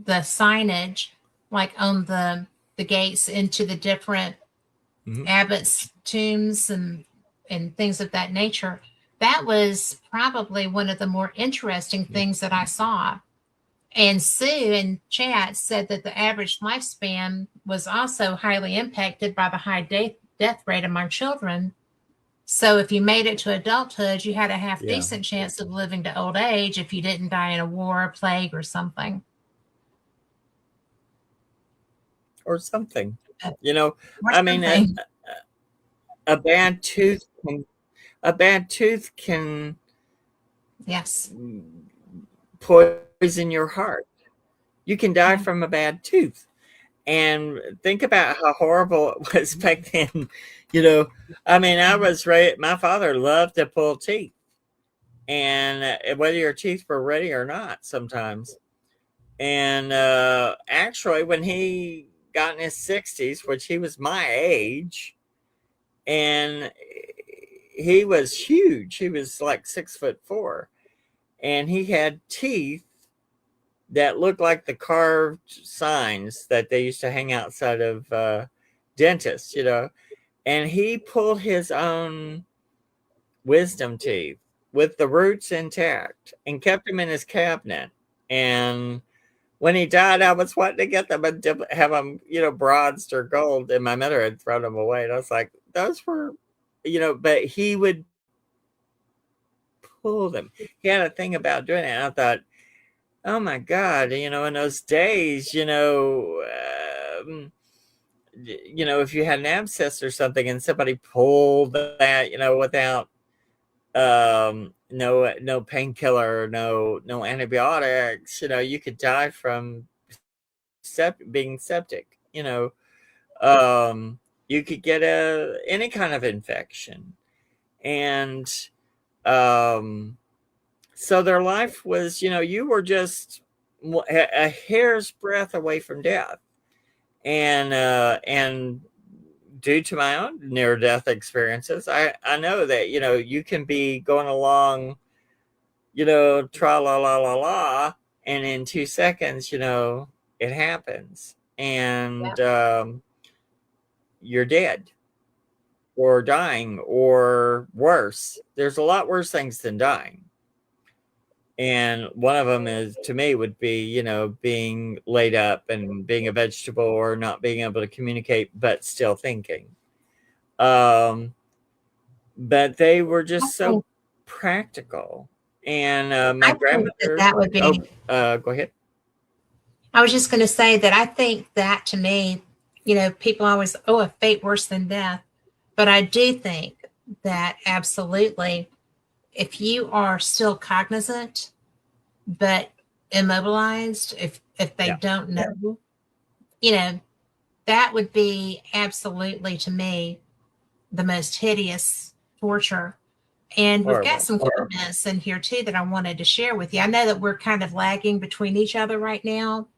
the signage, like on the gates into the different Mhm. abbots' tombs and things of that nature. That was probably one of the more interesting Yeah. things that I saw. And Sue in chat said that the average lifespan was also highly impacted by the high death rate among children. So if you made it to adulthood, you had a half Yeah. decent chance of living to old age if you didn't die in a war, plague, or something. Or something. Uh, You know, Or I mean, something. a bad tooth can a bad tooth can Yes. poison your heart. You can die from Yeah. a bad tooth. And think about how horrible it was back then. You know, I mean, I Yeah. was right. My father loved to pull teeth, and whether your teeth were ready or not, sometimes. And actually, when he got in his 60s, which he was my age, and he was huge. He was like 6'4", and he had teeth that looked like the carved signs that they used to hang outside of dentists. And he pulled his own wisdom teeth with the roots intact and kept them in his cabinet. And when he died, I was wanting to get them and have them, bronzed or gold. And my mother had thrown them away. And I was like, those were, but he would pull them. He had a thing about doing it. And I thought, oh my God, in those days, if you had an abscess or something and somebody pulled that, without no painkiller, no antibiotics, you could die from being septic. You could get any kind of infection. And um so their life was, you were just a hair's breadth away from death. And due to my own near death experiences, I know that, you can be going along, tra la la la la, and in 2 seconds, it happens, Yeah. and you're dead or dying, or worse. There's a lot worse things than dying. And one of them is, to me, would be, being laid up and being a vegetable, or not being able to communicate but still thinking. Um, but they were I just so think, practical. And my I think that grandmother. that would Oh, be, go ahead. I was just going to say that I think that to me, people always, oh, a fate worse than death. But I do think that absolutely, if you are still cognizant, but immobilized, if they Yeah, don't know, you know, that would be absolutely to me the most hideous torture. And we've got horrible. some comments in here too that I wanted to share with you. I know that we're kind of lagging between each other right now.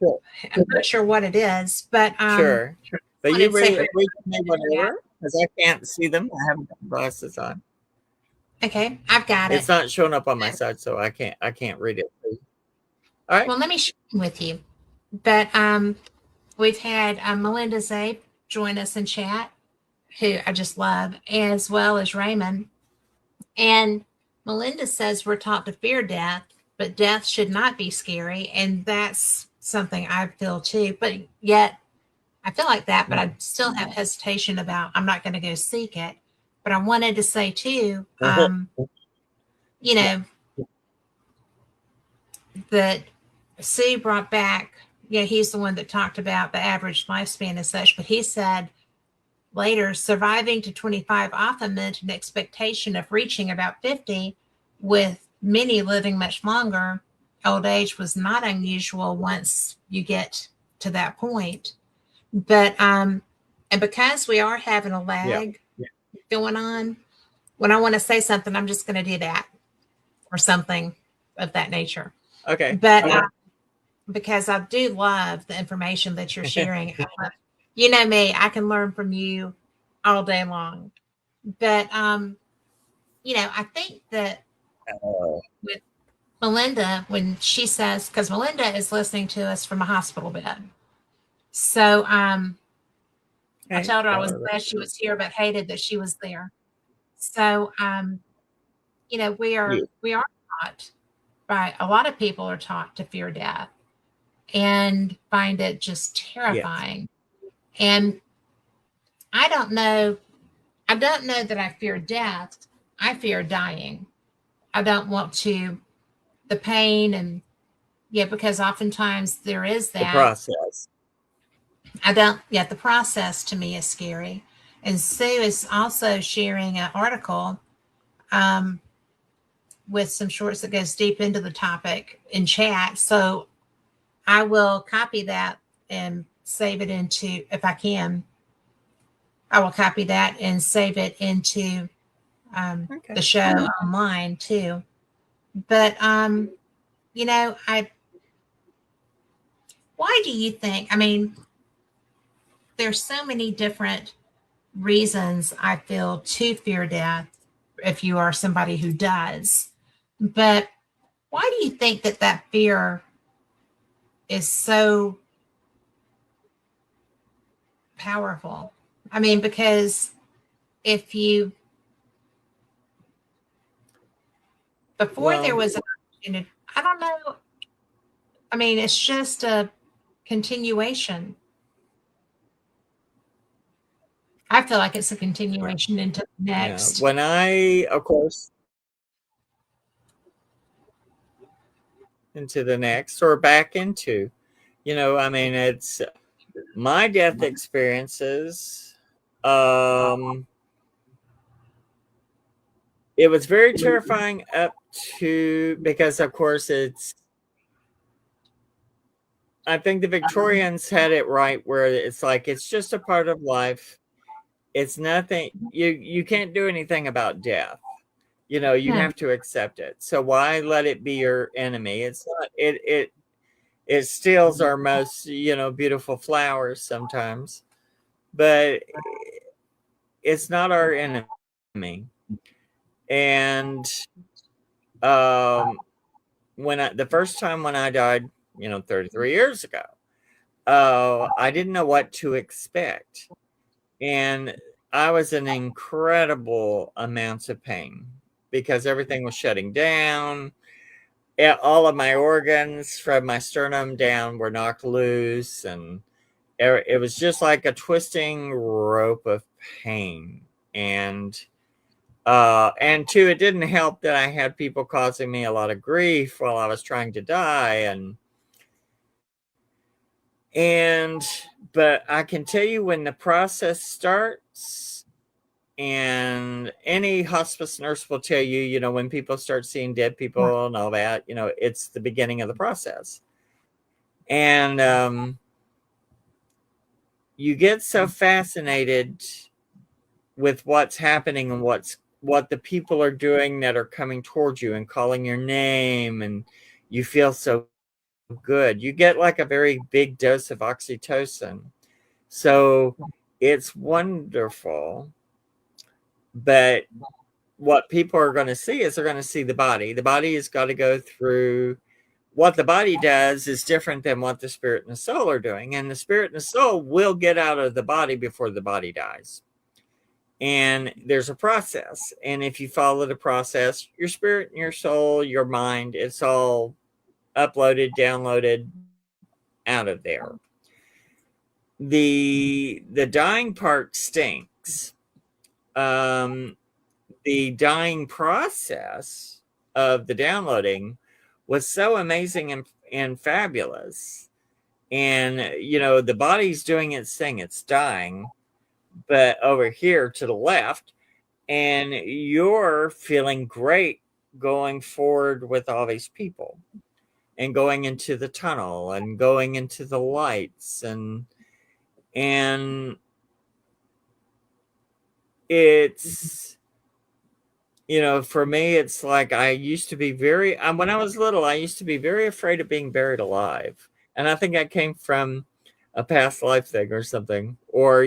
Sure. I'm not sure what it is, but Sure. I But wanted you to say read to me yeah. whatever, because I can't see them. I haven't got glasses on. Okay, I've got It's it. not showing up on my side, so I can't read it. All right. Well, let me share it with you. But we've had Melinda Zabe join us in chat, who I just love, as well as Raymond. And Melinda says we're taught to fear death, but death should not be scary. And that's something I feel too. But yet I feel like that, but I still have hesitation about I'm not going to go seek it. But I wanted to say too, you know, that Sue brought back, he's the one that talked about the average lifespan and such, but he said later, surviving to 25 often meant an expectation of reaching about 50, with many living much longer. Old age was not unusual once you get to that point. But and because we are having a Yeah. lag going on, when I want to say something, I'm just going to do that or something of that nature. Okay. But because I do love the information that you're sharing. You know me, I can learn from you all day long. But I think that Uh, with Melinda, when she says, because Melinda is listening to us from a hospital bed. So I okay. told her I was glad she was here, but hated that she was there. So we are You. we are taught by a lot of people are taught to fear death and find it just Yes. terrifying. And I don't know, I don't know that I fear death. I fear dying. I don't want to the pain and because oftentimes there is The that. process. I don't the process to me is scary. And Sue is also sharing an article um, with some shorts that goes deep into the topic in chat. So I will copy that and save it into, if I can, I will copy that and save it into Okay. the show online too. But I why do you think? I mean, there's so many different reasons I feel to fear death if you are somebody who does. But why do you think that fear is so powerful? I mean, because if you before there Well, was an opportunity, I don't know. I mean, it's just a continuation. I feel like it's a yeah. continuation into the Yeah. next. When I, of course, into the next, or back into, I mean, it's my death experiences. Um, it was very terrifying up to, because of course I think the Victorians had it right, where it's like it's just a part of life. It's nothing, you can't do anything about death. You Hmm. have to accept it. So why let it be your enemy? It's not it steals our most, beautiful flowers sometimes, but it's not our enemy. And um the first time when I died, 33 years ago, I didn't know what to expect. And I was in incredible amounts of pain because everything was shutting down. All of my organs from my sternum down were knocked loose, and it was just like a twisting rope of pain. And two, it didn't help that I had people causing me a lot of grief while I was trying to die, and but I can tell you, when the process starts, and any hospice nurse will tell you, when people start seeing dead people and all that, it's the beginning of the process. And you get so fascinated with what's happening and what the people are doing that are coming towards you and calling your name, and you feel so good. You get like a very big dose of oxytocin. So it's wonderful. But what people are going to see is they're going to see the body. The body has got to go through what the body does is different than what the spirit and the soul are doing. And the spirit and the soul will get out of the body before the body dies. And there's a process. And if you follow the process, your spirit and your soul, your mind, it's all uploaded, downloaded out of there. The dying part stinks. Um, the dying process of the downloading was so amazing and fabulous. And the body's doing its thing, it's dying, but over here to the left, and you're feeling great going forward with all these people and going into the tunnel and going into the lights, and it's for me, it's like I used to be very when I was little, I used to be very afraid of being buried alive. And I think that came from a past life thing or something, or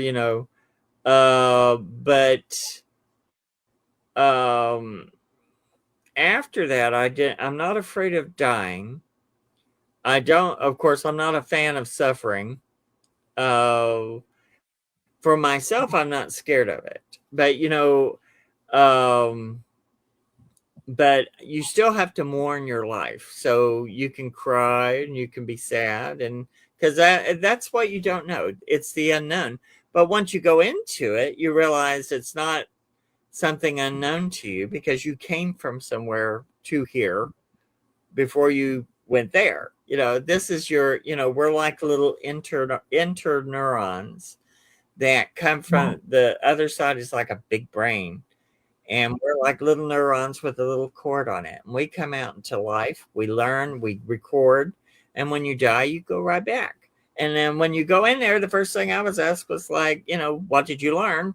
but um after that, I'm not afraid of dying. I don't Of course, I'm not a fan of suffering. uh for myself, I'm not scared of it, but um but you still have to mourn your life. So you can cry and you can be sad, and because that's what you don't know. It's the unknown. But once you go into it, you realize it's not something unknown to you, because you came from somewhere to here before you went there. This is we're like little interneurons that come from the other side. Is like a big brain, and we're like little neurons with a little cord on it. And we come out into life, we learn, we record, and when you die, you go right back. And then when you go in there, the first thing I was asked was like, what did you learn?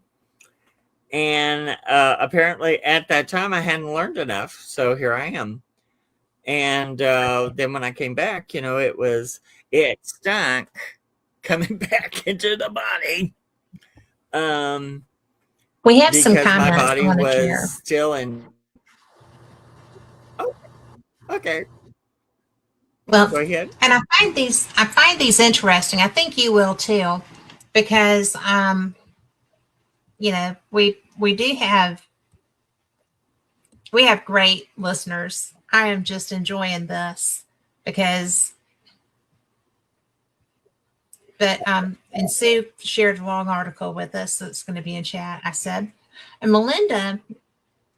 And apparently at that time I hadn't learned enough, so here I am. And then when I came back, it stunk coming back into the body. Um, We have some because my comments I body want to was share. still in. Oh, okay. Well, Go ahead. and I find these interesting. I think you will too, because we do have we have great listeners. I am just enjoying this because but and Sue shared a long article with us that's going to be in chat. I said, and Melinda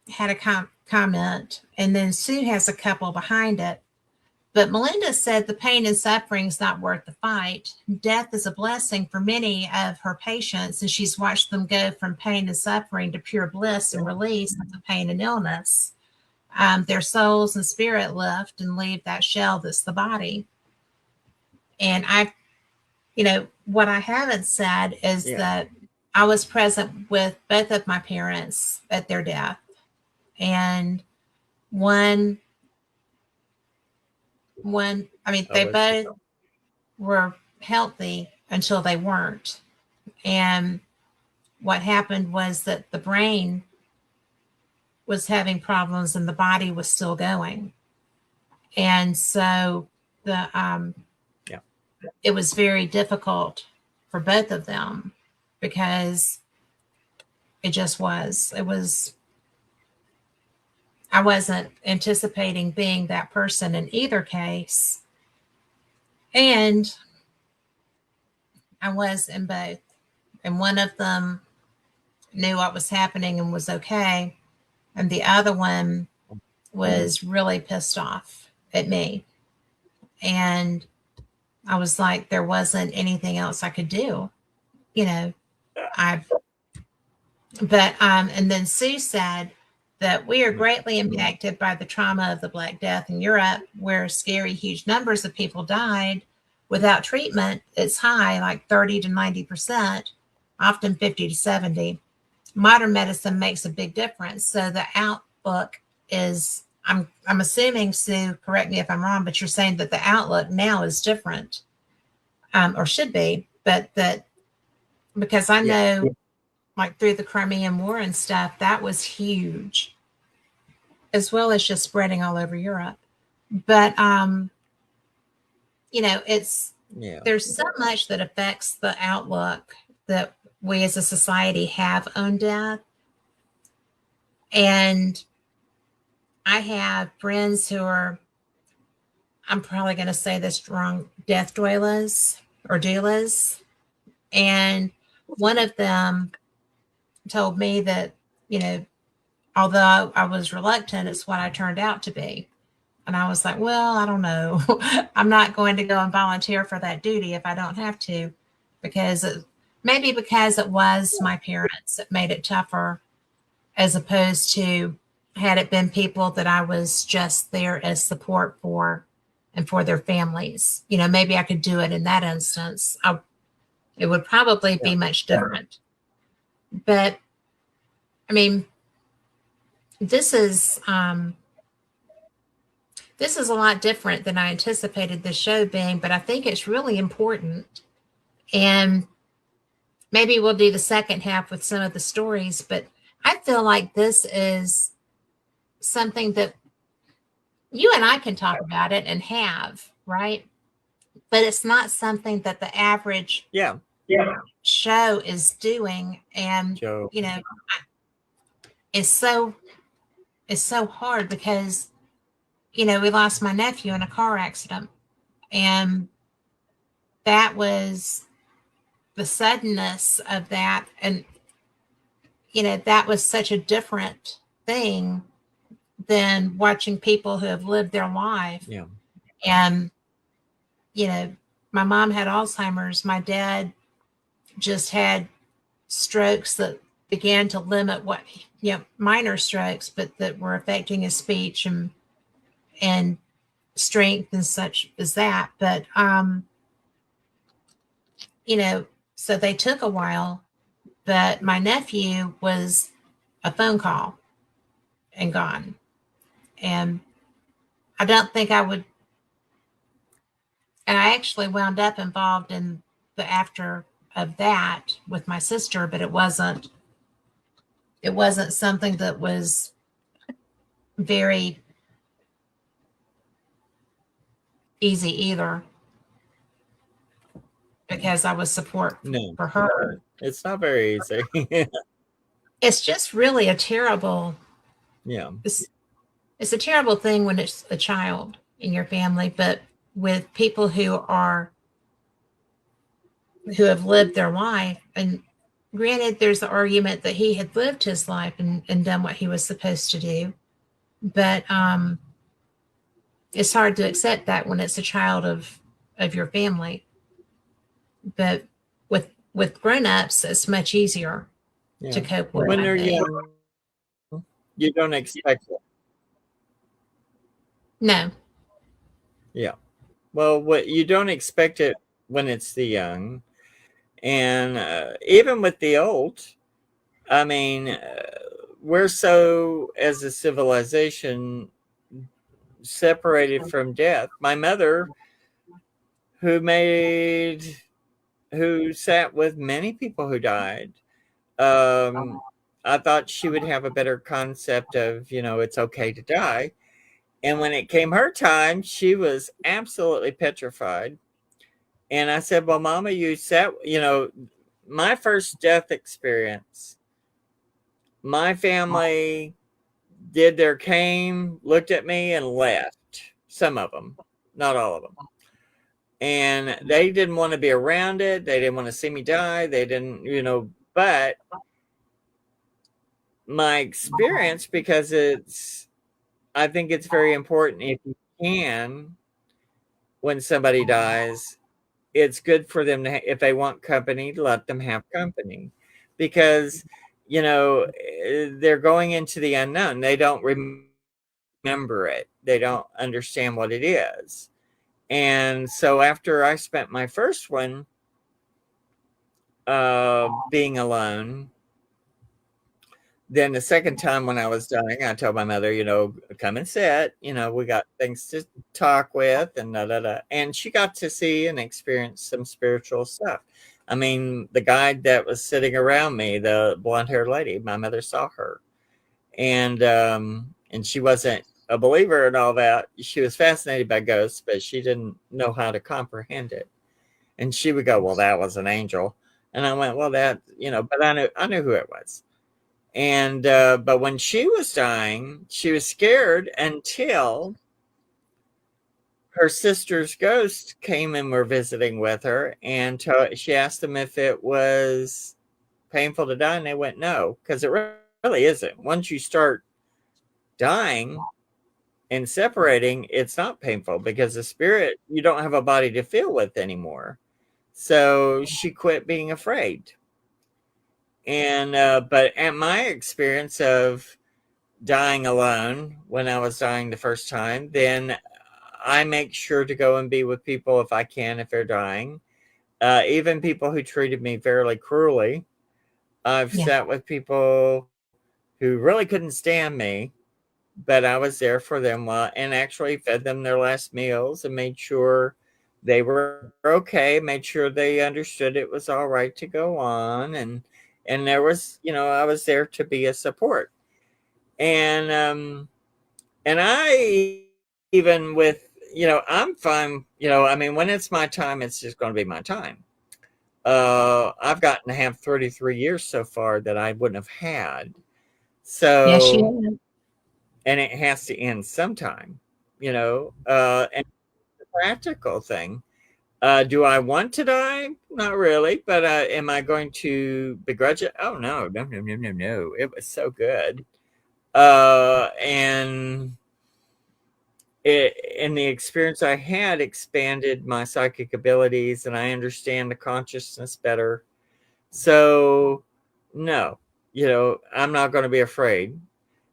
had a comment, and then Sue has a couple behind it. But Melinda said the pain and suffering is not worth the fight. Death is a blessing for many of her patients, and she's watched them go from pain and suffering to pure bliss and release of the pain and illness. Their souls and spirit lift and leave that shell that's the body. And what I haven't said is Yeah. that I was present with both of my parents at their death. And one, I mean, Oh, they what's the both were healthy until they weren't. And what happened was that the brain was having problems and the body was still going. And so the yeah. it was very difficult for both of them because it just was. It was I wasn't anticipating being that person in either case. And I was in both. And one of them knew what was happening and was okay. And the other one was really pissed off at me. And I was like, there wasn't anything else I could do. You know, I, and then Sue said that we are greatly impacted by the trauma of the Black Death in Europe, where scary, huge numbers of people died without treatment. It's high, like 30 to 90%, often 50 to 70. Modern medicine makes a big difference. So the outlook is, I'm assuming, Sue, correct me if I'm wrong, but you're saying that the outlook now is different, or should be, but that because I Yeah. know, like through the Crimean War and stuff, that was huge, as well as just spreading all over Europe. But it's Yeah. there's so much that affects the outlook that we as a society have on death. And I have friends who are, I'm probably going to say this wrong, death doulas or doulas. And one of them told me that, you know, although I was reluctant, it's what I turned out to be. And I was like, well, I don't know. I'm not going to go and volunteer for that duty if I don't have to, because maybe because it was my parents, it made it tougher, as opposed to had it been people that I was just there as support for and for their families. Maybe I could do it in that instance. It would probably Yeah. be much different. But I mean, this is this is a lot different than I anticipated the show being, but I think it's really important. And maybe we'll do the second half with some of the stories, but I feel like this is something that you and I can talk about it and have, right? But it's not something that the average Yeah. show is doing. And, Joe. it's so it's so hard because, we lost my nephew in a car accident. And that was the suddenness of that. And, that was such a different thing than watching people who have lived their life. Yeah. And, you know, my mom had Alzheimer's. My dad just had strokes that began to limit minor strokes, but that were affecting his speech and strength and such as that. But, so they took a while, but my nephew was a phone call and gone. And I don't think I would, and I actually wound up involved in the after of that with my sister, but it wasn't something that was very easy either, because I was support No, for her. it's not very easy. It's just really a terrible, Yeah. it's a terrible thing when it's a child in your family, but with people who have lived their life, and granted, there's the argument that he had lived his life and done what he was supposed to do, but it's hard to accept that when it's a child of your family. But with grown-ups, it's much easier to Yeah. cope with, When I they're think. young, you don't expect it. No. Yeah. Well, what you don't expect it when it's the young, and even with the old. I mean, we're so, as a civilization, separated from death. My mother, who made, who sat with many people who died, um, I thought she would have a better concept of, it's okay to die. And when it came her time, she was absolutely petrified. And I said, well, Mama, you sat, my first death experience, my family came, looked at me, and left. Some of them, not all of them. And they didn't want to be around it. They didn't want to see me die. They didn't, but my experience, because I think it's very important, if you can, when somebody dies, it's good for them to, if they want company, to let them have company, because they're going into the unknown. They don't remember it. They don't understand what it is. And so after I spent my first one being alone, then the second time when I was dying, I told my mother, come and sit. We got things to talk with, and da da da. And she got to see and experience some spiritual stuff. I mean, the guide that was sitting around me, the blonde-haired lady, my mother saw her, and she wasn't a believer and all that. She was fascinated by ghosts, but she didn't know how to comprehend it. And she would go, "Well, that was an angel," and I went, "Well, that but I knew who it was." And but when she was dying, she was scared until her sister's ghost came and were visiting with her, and she asked them if it was painful to die, and they went no, because it really isn't. Once you start dying and separating, it's not painful, because the spirit, you don't have a body to feel with anymore. So she quit being afraid. And but at my experience of dying alone, when I was dying the first time, then I make sure to go and be with people if I can, if they're dying. Even people who treated me fairly cruelly. I've Yeah. sat with people who really couldn't stand me, but I was there for them, and actually fed them their last meals and made sure they were okay, made sure they understood it was all right to go on, and there was, I was there to be a support. And I, even with, I'm fine, I mean, when it's my time, it's just going to be my time. I've gotten to have 33 years so far that I wouldn't have had. Yes, So, you have. and it has to end sometime, and the practical thing. Do I want to die? Not really, but am I going to begrudge it? Oh, no, no, no, no, no, no. It was so good. And and the experience I had expanded my psychic abilities, and I understand the consciousness better. So, no, I'm not going to be afraid.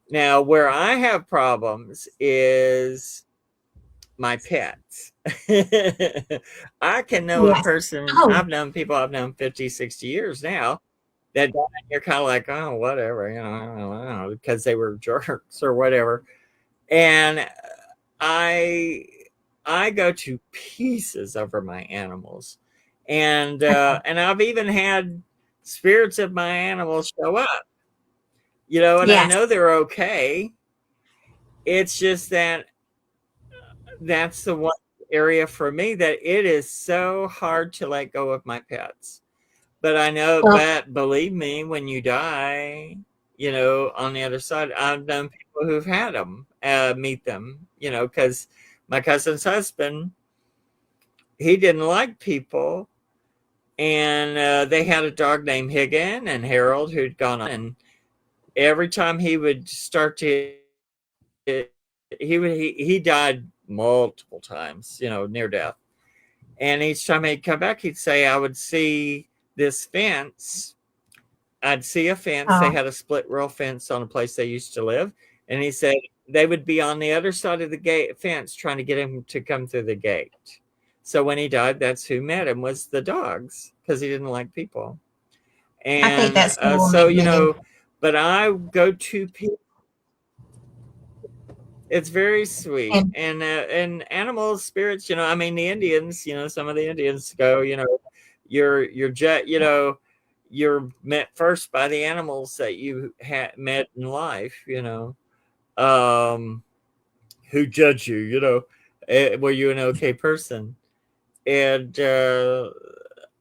Now, where I have problems is my pets. I can know a Yes. person, Oh, I've known people I've known 50, 60 years now, that you're kind of like, oh, whatever, I don't know, because they were jerks or whatever. And I I go to pieces over my animals. And I've even had spirits of my animals show up, and I yes. know they're okay. It's just that that's the one area for me that it is so hard to let go of my pets. But I know, Well, but believe me, when you die, on the other side, I've known people who've had them, meet them, because my cousin's husband, he didn't like people. And they had a dog named Higgin and Harold who'd gone on. And every time he would start to, he died multiple times, near death. And each time he'd come back, he'd say, I would see this fence. I'd see a fence. They oh, had a split rail fence on a place they used to live. And he said they would be on the other side of the gate fence trying to get him to come through the gate. So when he died, that's who met him, was the dogs, because he didn't like people. I think And that's so so, amazing. but I go to people. It's very sweet, And and animals, spirits. I mean, the Indians. Some of the Indians go. You're jet. You're met first by the animals that you met in life. Um, who judge you. Were you an okay person? And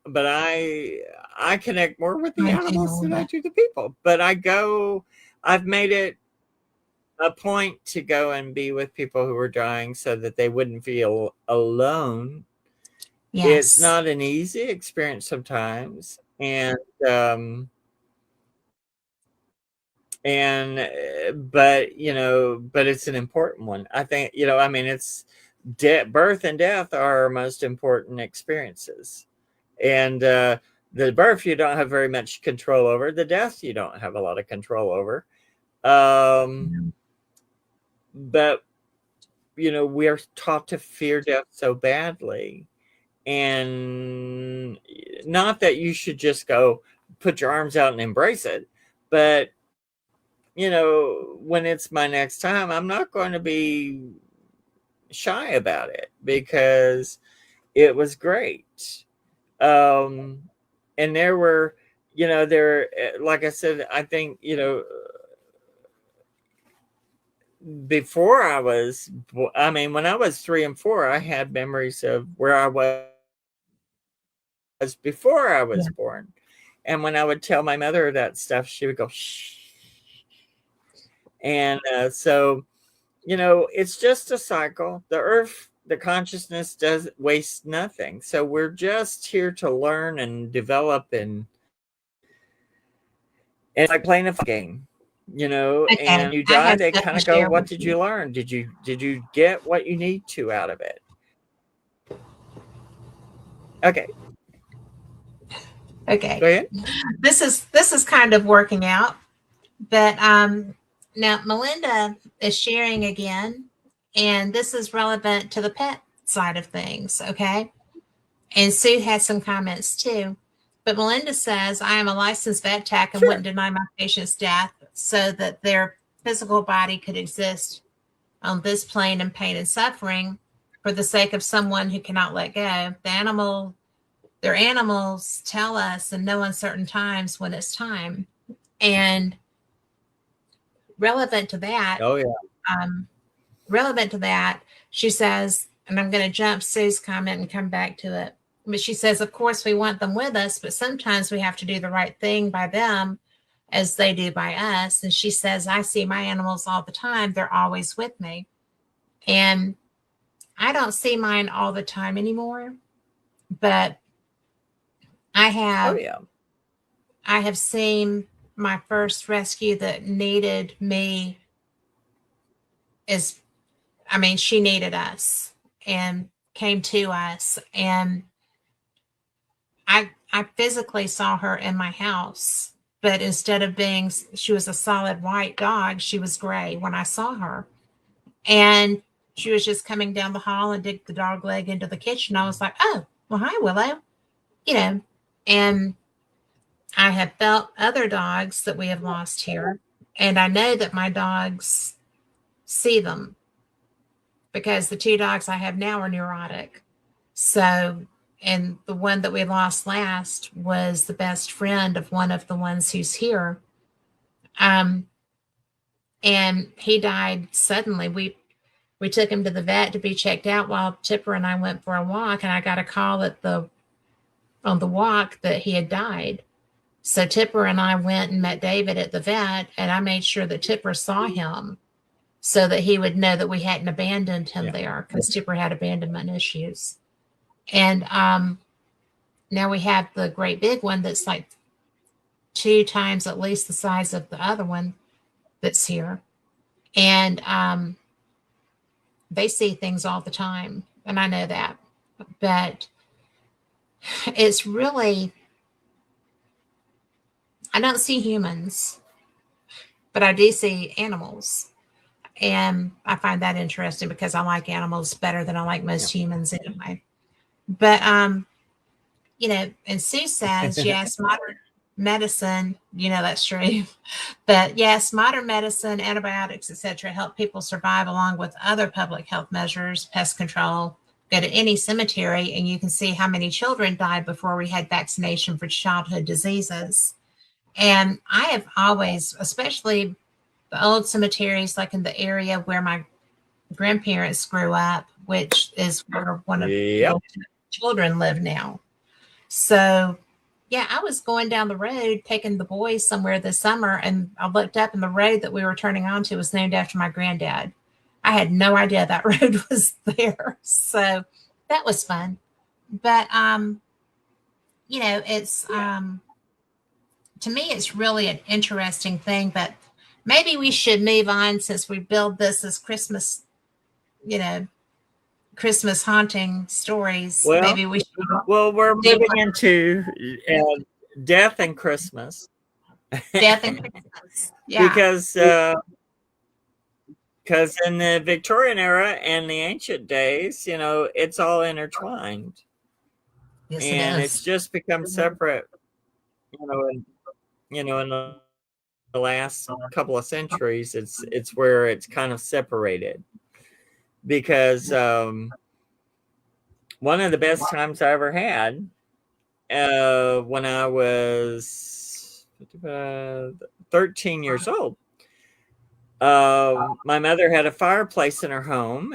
but I connect more with the I do, animals than I Melinda. do the people. But I've made it a point to go and be with people who are dying so that they wouldn't feel alone. It's Yes. not an easy experience sometimes, um but it's an important one. I think, I mean, it's birth and death are our most important experiences. And the birth you don't have very much control over. The death you don't have a lot of control over. um but we're taught to fear death so badly. And not that you should just go put your arms out and embrace it, but when it's my next time, I'm not going to be shy about it because it was great. um and there were, like I said, I think, before I mean, when I was 3 and 4, I had memories of where I was before I was Yeah. born. And when I would tell my mother that stuff, she would go, shh. And so, it's just a cycle. The earth, the consciousness does waste nothing. So we're just here to learn and develop. And it's like playing a game. Okay. And you I die, have they stuff kind to of go, share what with did you. you learn? Did you get what you need to out of it? Okay, Okay. go ahead. This is kind of working out, but now Melinda is sharing again, and this is relevant to the pet side of things. Okay. And Sue had some comments too. But Melinda says, I am a licensed vet tech and wouldn't Sure. deny my patients death so that their physical body could exist on this plane in pain and suffering for the sake of someone who cannot let go. Their animals tell us in no uncertain times when it's time. And relevant to that, Oh, yeah. um, relevant to that, she says, and I'm going to jump Sue's comment and come back to it. But she says, of course, we want them with us, but sometimes we have to do the right thing by them as they do by us. And she says, I see my animals all the time. They're always with me. And I don't see mine all the time anymore, but I Oh, have yeah. I have seen my first rescue that needed me is I mean, she needed us and came to us. And I physically saw her in my house, but instead of being she was a solid white dog, she was gray when I saw her. And she was just coming down the hall and dig the dog leg into the kitchen. I was like, oh, well, hi, Willow. You know, and I have felt other dogs that we have lost here. And I know that my dogs see them because the two dogs I have now are neurotic. So, and the one that we lost last was the best friend of one of the ones who's here. Um, and he died suddenly. We took him to the vet to be checked out while Tipper and I went for a walk, and I got a call at the on the walk that he had died. So Tipper and I went and met David at the vet, and I made sure that Tipper saw him so that he would know that we hadn't abandoned him Yeah. there because Tipper had abandonment issues. And now we have the great big one that's like two times at least the size of the other one that's here. And they see things all the time. And I know that. But it's really, I don't see humans, but I do see animals. And I find that interesting because I like animals better than I like Yeah. most humans anyway. But, and Sue says, yes, modern. medicine, that's true. But yes, modern medicine, antibiotics, etc., help people survive along with other public health measures, pest control. Go to any cemetery and you can see how many children died before we had vaccination for childhood diseases. And I have always, especially the old cemeteries, like in the area where my grandparents grew up, which is where one of Yep. the children live now. So, yeah, I was going down the road taking the boys somewhere this summer, and I looked up, and the road that we were turning onto was named after my granddad. I had no idea that road was there. So that was fun. But, it's, to me, it's really an interesting thing. But maybe we should move on since we build this as Christmas, you know, Christmas haunting stories. Well, Maybe we should we're do moving into death and Christmas death and Christmas. Yeah. because in the Victorian era and the ancient days, it's all intertwined, Yes, it and it's is. just become separate. In the last couple of centuries, it's where it's kind of separated because one of the best times I ever had when I was 13 years old. My mother had a fireplace in her home,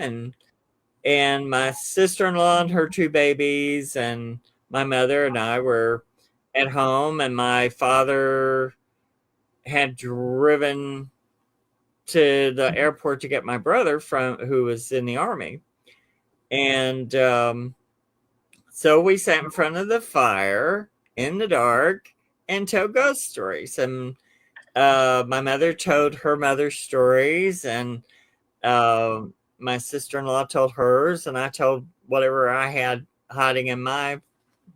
and my sister-in-law and her two babies and my mother and I were at home, and my father had driven to the airport to get my brother who was in the army. And so we sat in front of the fire in the dark and told ghost stories. And my mother told her mother's stories, and my sister-in-law told hers, and I told whatever I had hiding in my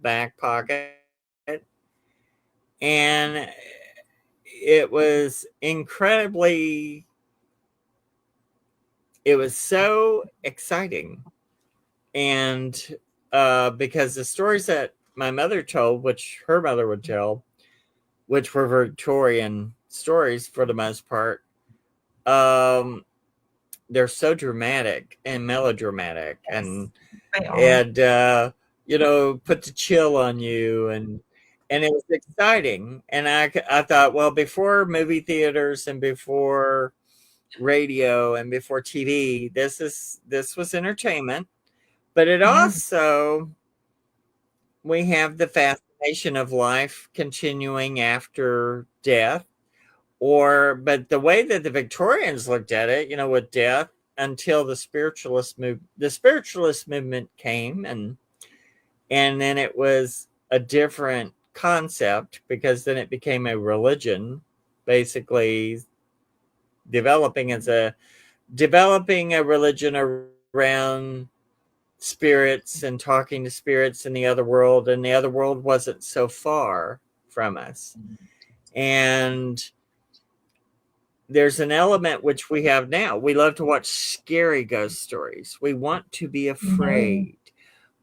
back pocket. And it was it was so exciting. And because the stories that my mother told, which her mother would tell, which were Victorian stories for the most part, they're so dramatic and melodramatic, Yes, and they are. and put the chill on you, and it was exciting. And I thought, well, before movie theaters and before radio and before TV, this was entertainment, but it Yeah. also, we have the fascination of life continuing after death. But the way that the Victorians looked at it, with death, until the spiritualist movement came, and then it was a different concept, because then it became a religion, basically developing a religion around spirits and talking to spirits in the other world, and the other world wasn't so far from us. And there's an element which we have now. We love to watch scary ghost stories. We want to be No, afraid.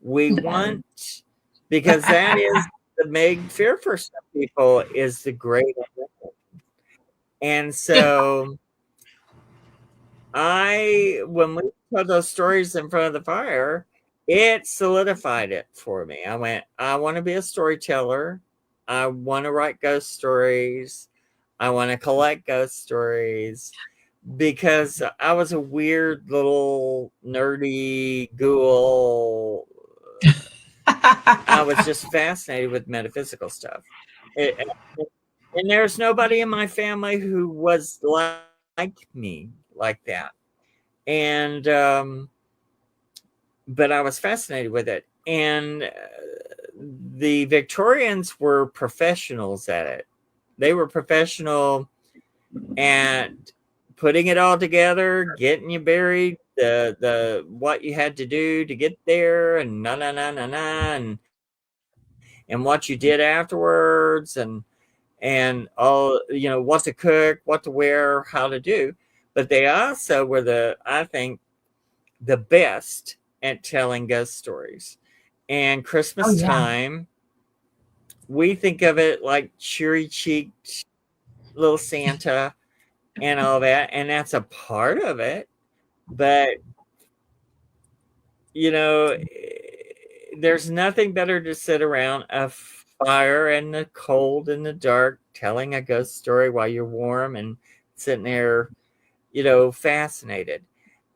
We no. want, because that is the big fear for some people, is the great unknown. And Yeah. so when we put those stories in front of the fire, it solidified it for me. I went, I want to be a storyteller. I want to write ghost stories. I want to collect ghost stories, because I was a weird little nerdy ghoul. I was just fascinated with metaphysical stuff. It, and there's nobody in my family who was like me like that. And but I was fascinated with it. And the Victorians were professionals at it. They were professional at putting it all together, getting you buried, the what you had to do to get there, and and what you did afterwards, and all, what to cook, what to wear, how to do. But they also were, I think, the best at telling ghost stories. And Oh Christmas yeah. time, we think of it like cheery cheeked little Santa and all that, and that's a part of it. But you know, there's nothing better to sit around a fire in the cold and the dark, telling a ghost story while you're warm and sitting there, fascinated.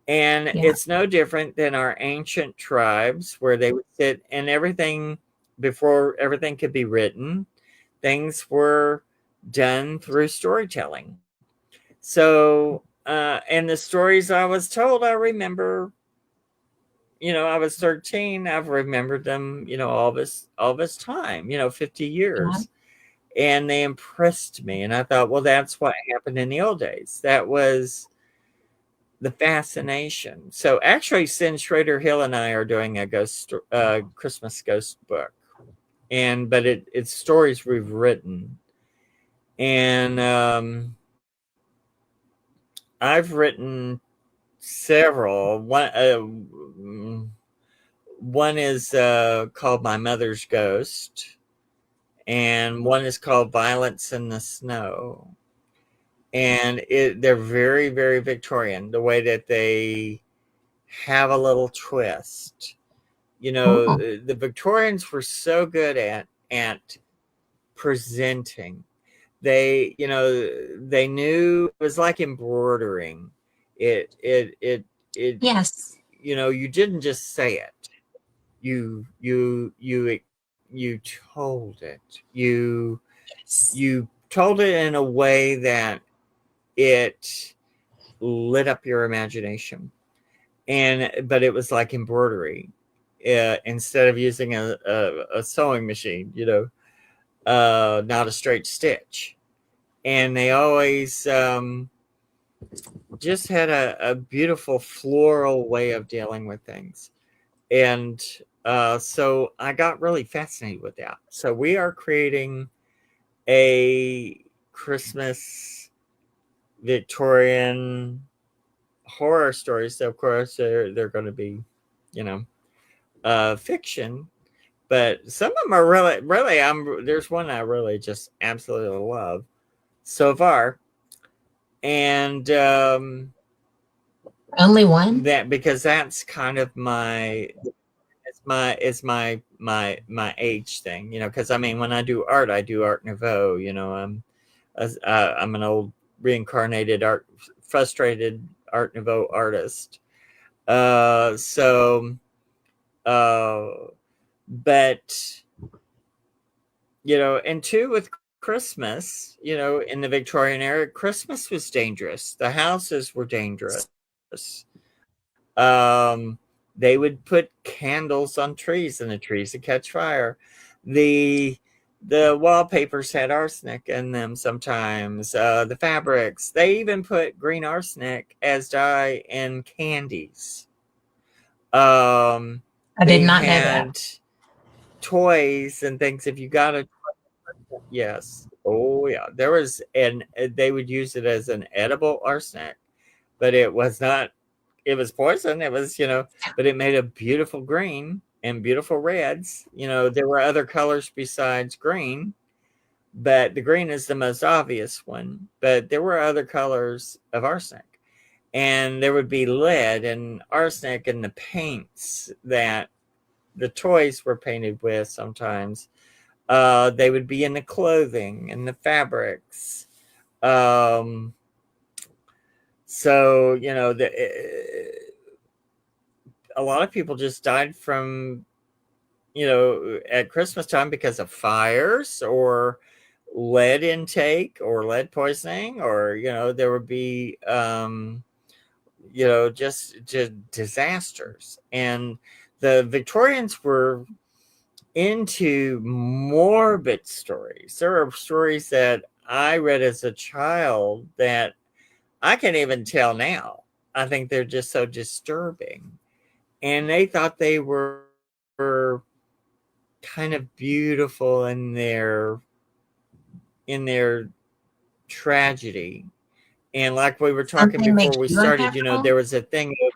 And Yeah. it's no different than our ancient tribes where they would sit and everything before everything could be written, things were done through storytelling. So, and the stories I was told, I remember, I was 13. I've remembered them, all this time, 50 Yeah. years. And they impressed me. And I thought, well, that's what happened in the old days. That was the fascination. So actually, Sin Schrader Hill and I are doing a Christmas ghost book, but it's stories we've written, and I've written several. One is called My Mother's Ghost, and one is called Violence in the Snow. And they're very, very Victorian, the way that they have a little twist. Oh, The Victorians were so good at presenting. They knew it was like embroidering. It yes. you didn't just say it. You told it. Yes. You told it in a way that it lit up your imagination. But it was like embroidery. Instead of using a sewing machine, not a straight stitch. And they always just had a beautiful floral way of dealing with things. And so I got really fascinated with that. So we are creating a Christmas Victorian horror stories. So of course they're going to be, you know, fiction, but some of them are really. There's one I really just absolutely love so far, and Only one? that because that's kind of my age thing, because I mean when I do Art Nouveau. I'm an old reincarnated frustrated Art Nouveau artist. So, uh, but and two with Christmas, in the Victorian era, Christmas was dangerous. The houses were dangerous. Um, they would put candles on trees, and the trees would catch fire. The the wallpapers had arsenic in them sometimes. The fabrics, they even put green arsenic as dye in candies. I did They not know that. had toys and things. If you got a Yes. Oh, yeah. They would use it as an edible arsenic, but it was not, it was poison. It was, but it made a beautiful green and beautiful reds. There were other colors besides green, but the green is the most obvious one. But there were other colors of arsenic. And there would be lead and arsenic in the paints that the toys were painted with sometimes. They would be in the clothing and the fabrics. Um, so a lot of people just died from at Christmas time because of fires or lead intake or lead poisoning, or there would be just disasters. And the Victorians were into morbid stories. There are stories that I read as a child that I can't even tell now. I think they're just so disturbing. And they thought they were kind of beautiful in their tragedy. And like we were talking Something before makes we you started, uncomfortable? there was a thing of,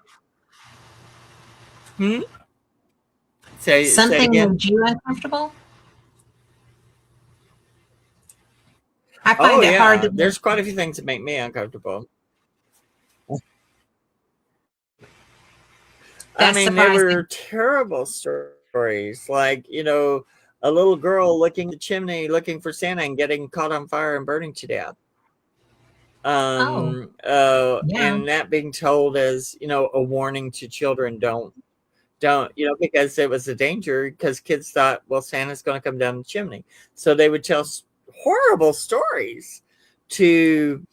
hmm? Say it Something again. made you uncomfortable? I Oh find it hard to yeah, there's quite listen. a few things that make me uncomfortable. I That's mean, they were surprising. terrible stories, like, a little girl looking at the chimney looking for Santa and getting caught on fire and burning to death. Oh, yeah. And that being told as, a warning to children, don't, because it was a danger, because kids thought, well, Santa's going to come down the chimney. So they would tell horrible stories to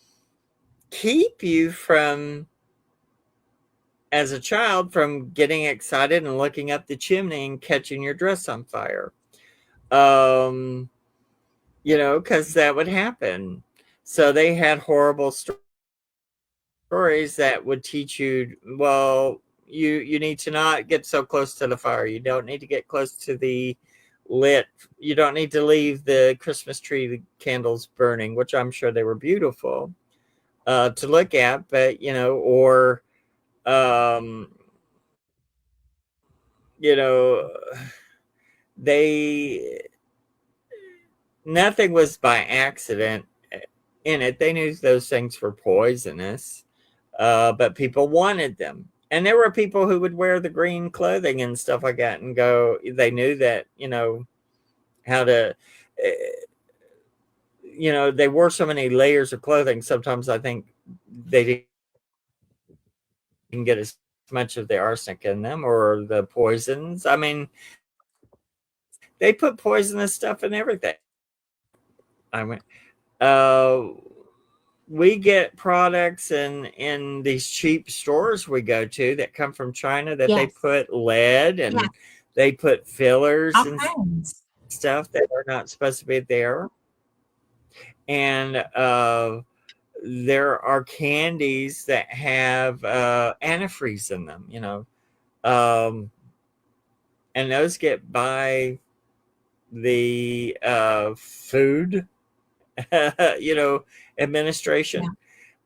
keep you from, as a child, from getting excited and looking up the chimney and catching your dress on fire. Um, because that would happen. So they had horrible stories that would teach you, well, you need to not get so close to the fire. You don't need to get close to the lit. You don't need to leave the Christmas tree candles burning, which I'm sure they were beautiful to look at, but or um, you know, they nothing was by accident in it. They knew those things were poisonous, but people wanted them. And there were people who would wear the green clothing and stuff like that and go, they knew that, how to, uh, they wore so many layers of clothing. Sometimes I think they didn't get as much of the arsenic in them or the poisons. I mean, they put poisonous stuff in everything. I mean, uh, we get products in these cheap stores we go to that come from China that they Yes. put lead Yeah. and they put fillers All and kinds. stuff that are not supposed to be there. And there are candies that have antifreeze in them, um, and those get by the food, you know, Yeah. administration,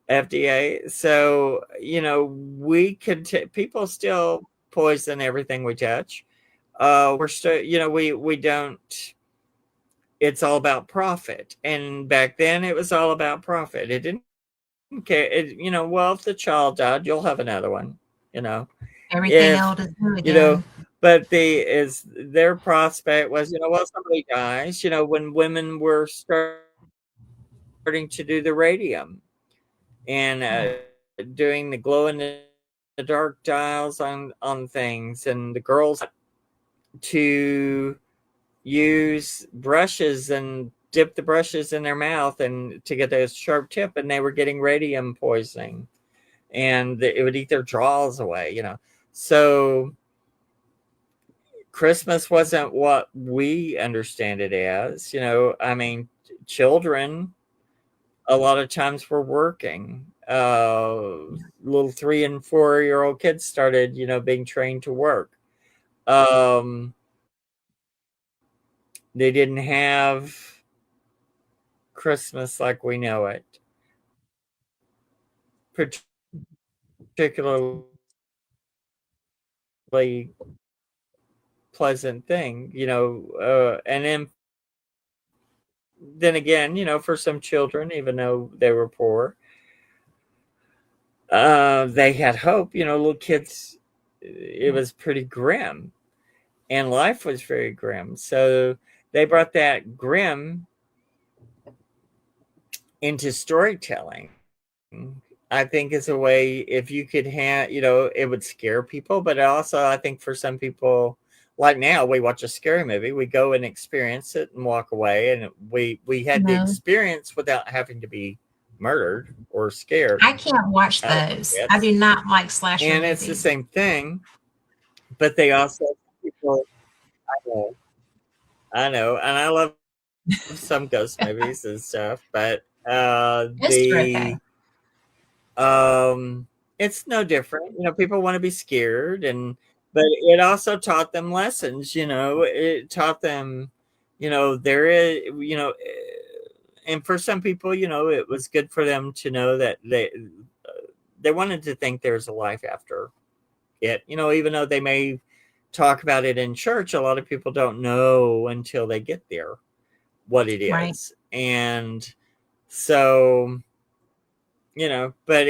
FDA. So, we could people still poison everything we touch. We're still, we don't. It's all about profit, and back then it was all about profit. It didn't care. Well, if the child died, you'll have another one. You know, Everything if else is new you know, again. but their prospect was, well, somebody dies. When women were starting to do the radium and Yeah. doing the glow in the dark dials on things, and the girls to use brushes and dip the brushes in their mouth and to get a sharp tip, and they were getting radium poisoning, and it would eat their jaws away. So Christmas wasn't what we understand it as. I mean, children a lot of times were working. Little 3 and 4 year old kids started, being trained to work. Um, they didn't have Christmas like we know it, particularly pleasant thing, and then again, for some children, even though they were poor, they had hope. Little kids, it Yeah. was pretty grim, and life was very grim. So they brought that grim into storytelling. I think is a way, if you could have, it would scare people, but also I think for some people, like now, we watch a scary movie, we go and experience it and walk away, and we had the No, experience without having to be murdered or scared I can't watch out of those. I it. do not like slasher And it's the movies. same thing, but they also, people, I know, and I love some ghost movies and stuff, but Ghosts are okay. um it's no different. People want to be scared, and but it also taught them lessons. It taught them, there is, and for some people, it was good for them to know that they wanted to think there's a life after it. Even though they may talk about it in church, a lot of people don't know until they get there what it Right. is. And So, but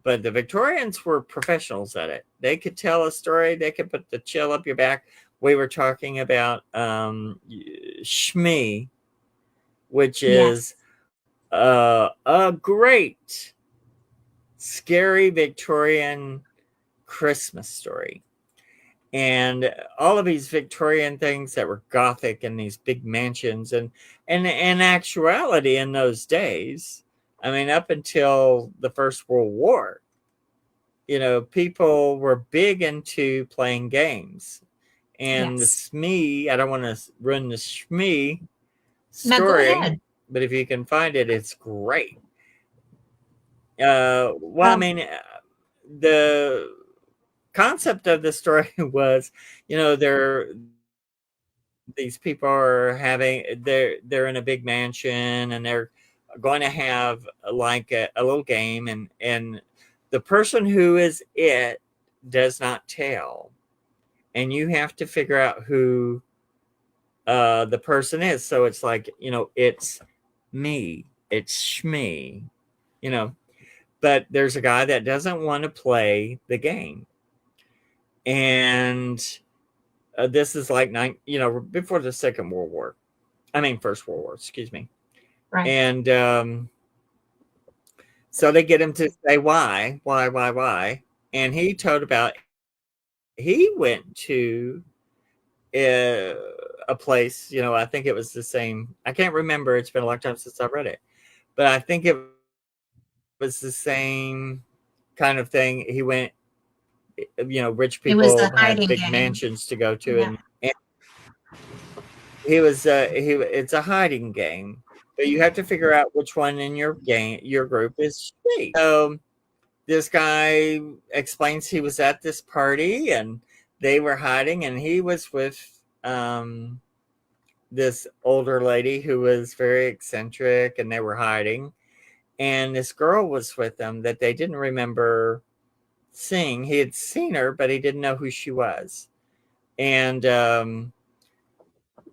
but the Victorians were professionals at it. They could tell a story, they could put the chill up your back. We were talking about Shmee, which is Yes. a great scary Victorian Christmas story. And all of these Victorian things that were gothic and these big mansions, and in actuality in those days, I mean, up until the First World War, people were big into playing games. And the Yes. Smee, I don't want to ruin the Shmee Now go story, ahead. but if you can find it, it's great. Well, I Um, mean, the concept of the story was, these people are they're in a big mansion, and they're going to have like a little game, and the person who is it does not tell, and you have to figure out who the person is. So it's like, it's me, it's Shmee, you know but there's a guy that doesn't want to play the game. And this is like before the Second World War. I mean, First World War, excuse me. right. And so they get him to say why. And he told about he went to uh, a place, I think it was the same. I can't remember. It's been a long time since I read it. But I think it was the same kind of thing. He went, rich It was a people had hiding big game. mansions to go to, Yeah. and it's a hiding game, but you have to figure out which one in your group is she. So this guy explains he was at this party, and they were hiding, and he was with this older lady who was very eccentric, and they were hiding, and this girl was with them that they didn't remember seeing. He had seen her, but he didn't know who she was. And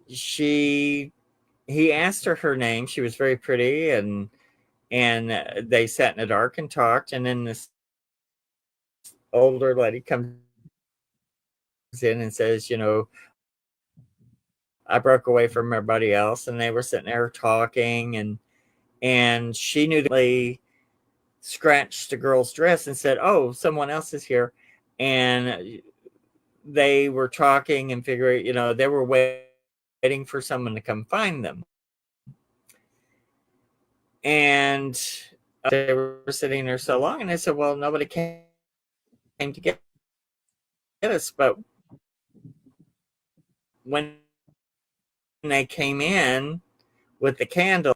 she he asked her name. She was very pretty, and they sat in the dark and talked. And then this older lady comes in and says, I broke away from everybody else, and they were sitting there talking, and she knew that scratched the girl's dress and said, "Oh, someone else is here," and they were talking and figuring, they were waiting for someone to come find them. And they were sitting there so long, and I said, "Well, nobody came to get us." But when they came in with the candle,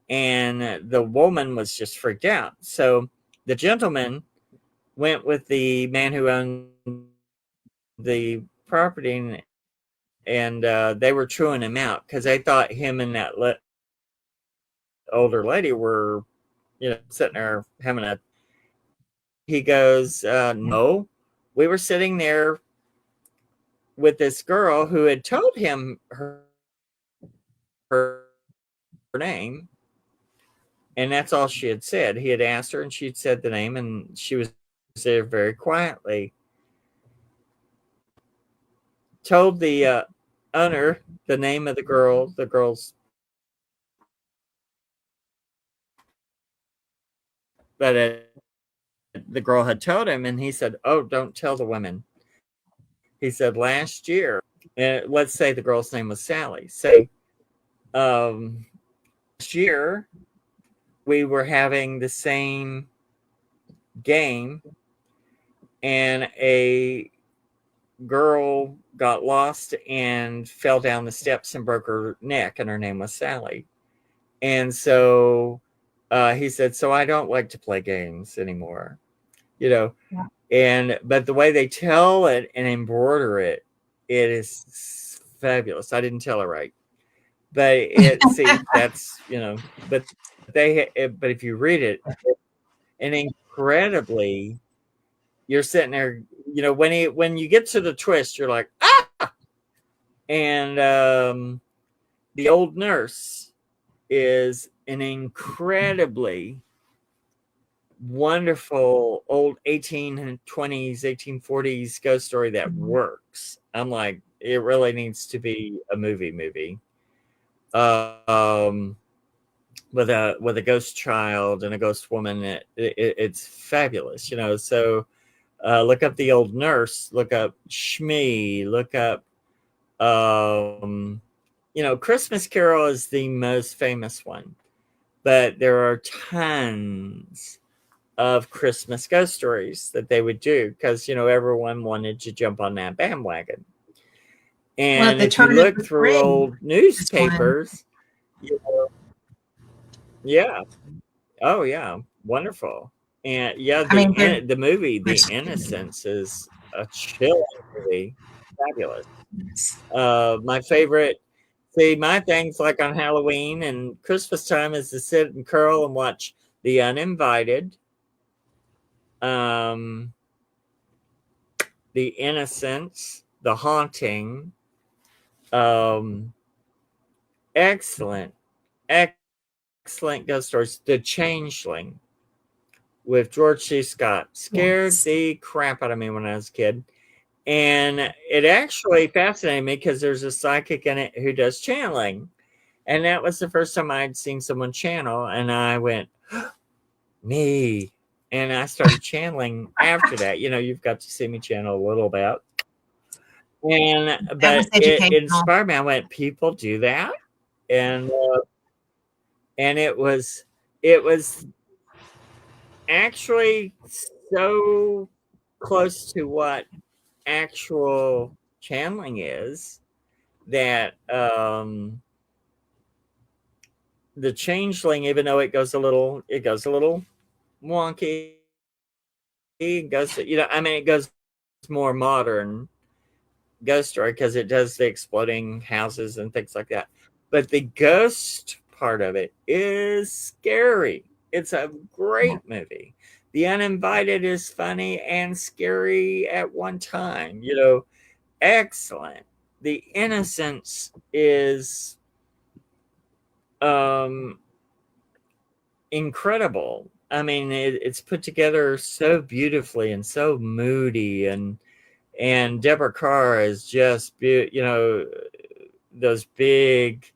and the woman was just freaked out. So the gentleman went with the man who owned the property, and they were chewing him out because they thought him and that older lady were, sitting there having a. He goes, "No, we were sitting there with this girl who had told him her name, and that's all she had said. He had asked her, and she'd said the name, and she was there very quietly. Told the owner the name of the girl's that the girl had told him, and he said, "Oh, don't tell the women." He said, "Last year, and let's say the girl's name was Sally. Say, um, last year we were having the same game, and a girl got lost and fell down the steps and broke her neck, and her name was Sally." And so he said, "So I don't like to play games anymore, you know." Yeah. But the way they tell it and embroider it, it is fabulous. I didn't tell it right, but see, that's, but but if you read it, and incredibly, you're sitting there, when you get to the twist, you're like, ah. And the old nurse is an incredibly wonderful old 1820s, 1840s ghost story that works. I'm like, it really needs to be a movie. Um, with a ghost child and a ghost woman, it's fabulous, you know. So look up The Old Nurse, look up Shmee, look up you know, Christmas Carol is the most famous one, but there are tons of Christmas ghost stories that they would do because, you know, everyone wanted to jump on that bandwagon. Well, And the if you Turn of look the through Spring old is one. newspapers, you know, yeah, oh yeah, wonderful. And yeah, I mean, they're the movie they're The stupid. Innocents is a chilling movie, fabulous. My favorite. See, my things like on Halloween and Christmas time is to sit and curl and watch The Uninvited, um, The Innocents, The Haunting. Um, excellent, excellent ghost stories. The Changeling with George C. Scott scared Yes. the crap out of me when I was a kid. And it actually fascinated me because there's a psychic in it who does channeling. And that was the first time I'd seen someone channel. And I went, me. And I started channeling after that. You know, you've got to see me channel a little bit. And That was but it educational. inspired me. I went, people do that, and it was actually so close to what actual channeling is that the changeling, even though it goes a little wonky, it goes, you know, I mean, it goes more modern ghost story because it does the exploding houses and things like that. But the ghost part of it is scary. It's a Yeah. great movie. The Uninvited is funny and scary at one time. You know, excellent. The Innocence is um, incredible. I mean, it's put together so beautifully and so moody, and Deborah Carr is just you know, those big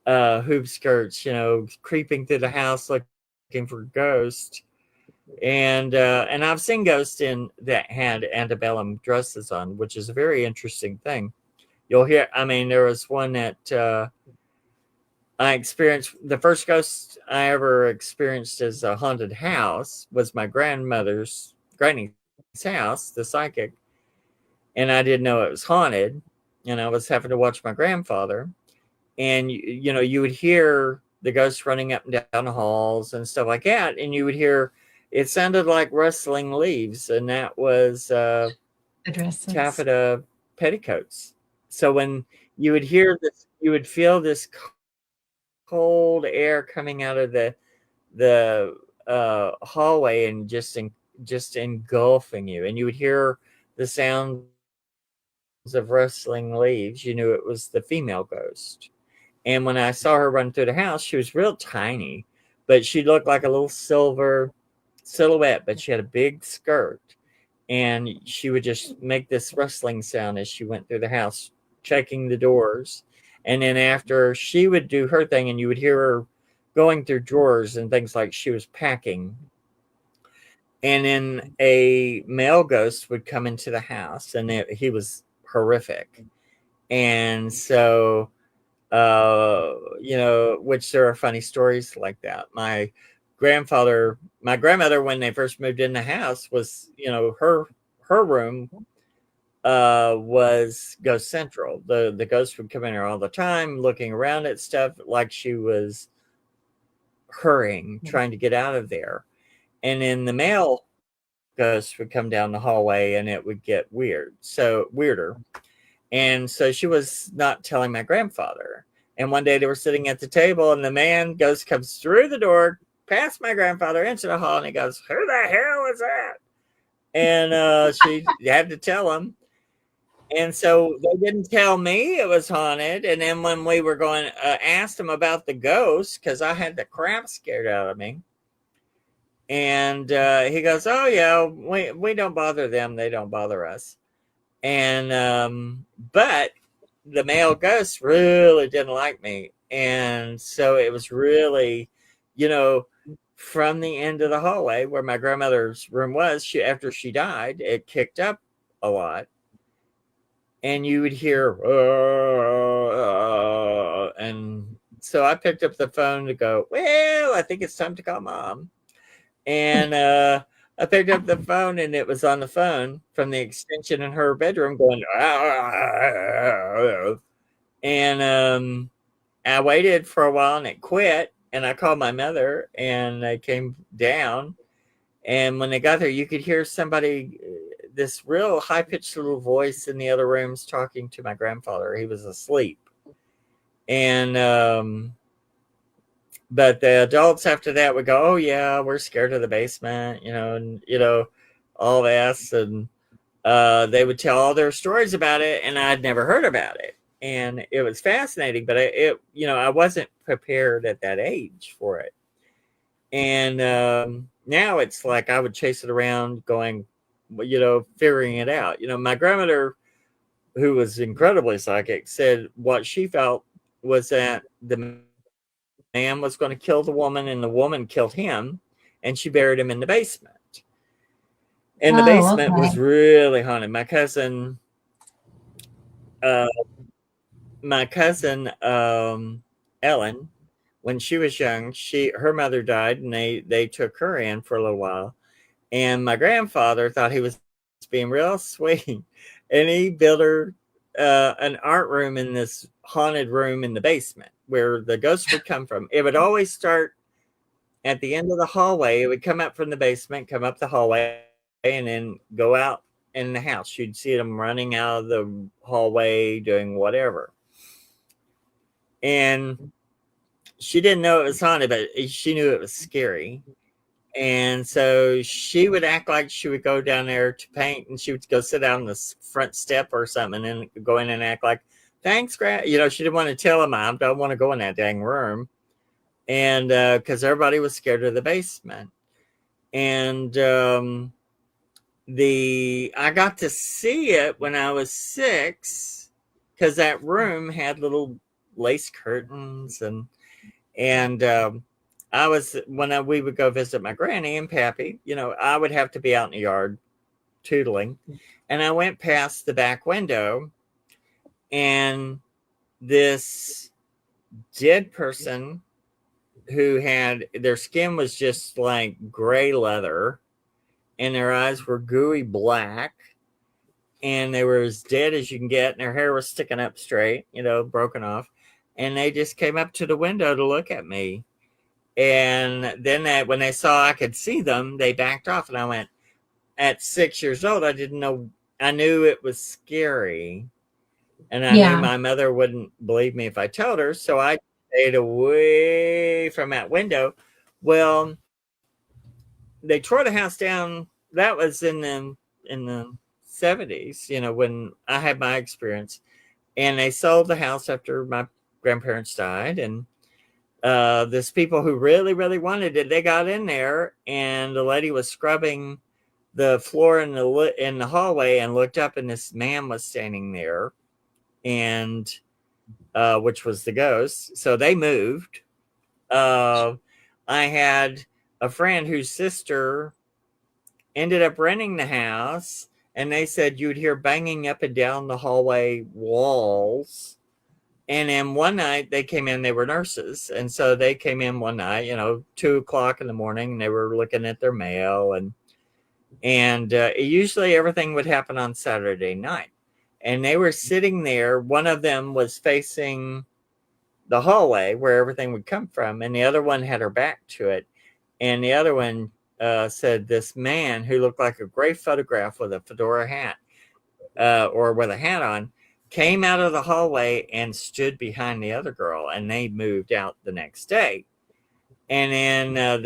hoop skirts, you know, creeping through the house looking for ghosts. And I've seen ghosts in that had antebellum dresses on, which is a very interesting thing. You'll hear. I mean, there was one that I experienced. The first ghost I ever experienced as a haunted house was my grandmother's granny's house, the psychic, and I didn't know it was haunted. And I was having to watch my grandfather, and you know, you would hear the ghosts running up and down the halls and stuff like that, and you would hear it sounded like rustling leaves, and that was Addresses. taffeta petticoats. So when you would hear this, you would feel this cold air coming out of the hallway and just engulfing you, and you would hear the sounds of rustling leaves. You knew it was the female ghost. And when I saw her run through the house, she was real tiny, but she looked like a little silver silhouette, but she had a big skirt. And she would just make this rustling sound as she went through the house, checking the doors. And then after she would do her thing, and you would hear her going through drawers and things like she was packing. And then a male ghost would come into the house, and he was horrific. And so you know, which there are funny stories like that. My grandmother, when they first moved in the house, was, you know, her room was ghost central. The ghost would come in there all the time, looking around at stuff like she was hurrying, trying to get out of there. And then the male ghost would come down the hallway, and it would get weirder. And so she was not telling my grandfather. And one day they were sitting at the table, and the man ghost comes through the door, past my grandfather, into the hall, and he goes, "Who the hell is that?" And she had to tell him. And so they didn't tell me it was haunted. And then when we were going, asked him about the ghost, because I had the crap scared out of me. And he goes, "Oh yeah, we don't bother them. They don't bother us." And but the male ghost really didn't like me, and so it was really, you know, from the end of the hallway where my grandmother's room was. She after she died, it kicked up a lot, and you would hear, and so I picked up the phone to go. Well, I think it's time to call mom. And I picked up the phone, and it was on the phone from the extension in her bedroom going, and I waited for a while and it quit. And I called my mother and they came down. And when they got there, you could hear somebody, this real high pitched little voice in the other rooms talking to my grandfather. He was asleep. And but the adults after that would go, "Oh yeah, we're scared of the basement," and all this, and they would tell all their stories about it, and I'd never heard about it, and it was fascinating, but I wasn't prepared at that age for it, and now it's like I would chase it around, going, figuring it out. My grandmother, who was incredibly psychic, said what she felt was that the man was going to kill the woman and the woman killed him, and she buried him in the basement. And the Oh, basement was okay. really haunted. Uh, my cousin Ellen, when she was young, her mother died, and they took her in for a little while. And my grandfather thought he was being real sweet, and he built her an art room in this haunted room in the basement where the ghosts would come from. It would always start at the end of the hallway. It would come up from the basement, come up the hallway, and then go out in the house. You'd see them running out of the hallway doing whatever. And she didn't know it was haunted, but she knew it was scary. And so she would act like she would go down there to paint, and she would go sit down on the front step or something and go in and act like, "Thanks, Grant." She didn't want to tell him, "I don't want to go in that dang room." And because everybody was scared of the basement. And I got to see it when I was 6, because that room had little lace curtains, and I was we would go visit my granny and pappy. I would have to be out in the yard tootling, and I went past the back window, and this dead person who had their skin was just like gray leather, and their eyes were gooey black, and they were as dead as you can get, and their hair was sticking up straight, broken off, and they just came up to the window to look at me. And then when they saw I could see them, they backed off, and I went, at 6 years old, I didn't know, I knew it was scary, and I knew Yeah. my mother wouldn't believe me if I told her, so I stayed away from that window. Well, they tore the house down. That was in the 70s, when I had my experience, and they sold the house after my grandparents died. And this people who really, really wanted it, they got in there, and the lady was scrubbing the floor in the hallway and looked up, and this man was standing there, and which was the ghost. So they moved. Uh, I had a friend whose sister ended up renting the house, and they said you'd hear banging up and down the hallway walls. And then one night they came in, they were nurses. And so they came in one night, 2 o'clock in the morning, and they were looking at their mail. And usually everything would happen on Saturday night. And they were sitting there. One of them was facing the hallway where everything would come from, and the other one had her back to it. And the other one said this man who looked like a gray photograph with a fedora hat, or with a hat on, came out of the hallway and stood behind the other girl, and they moved out the next day. And then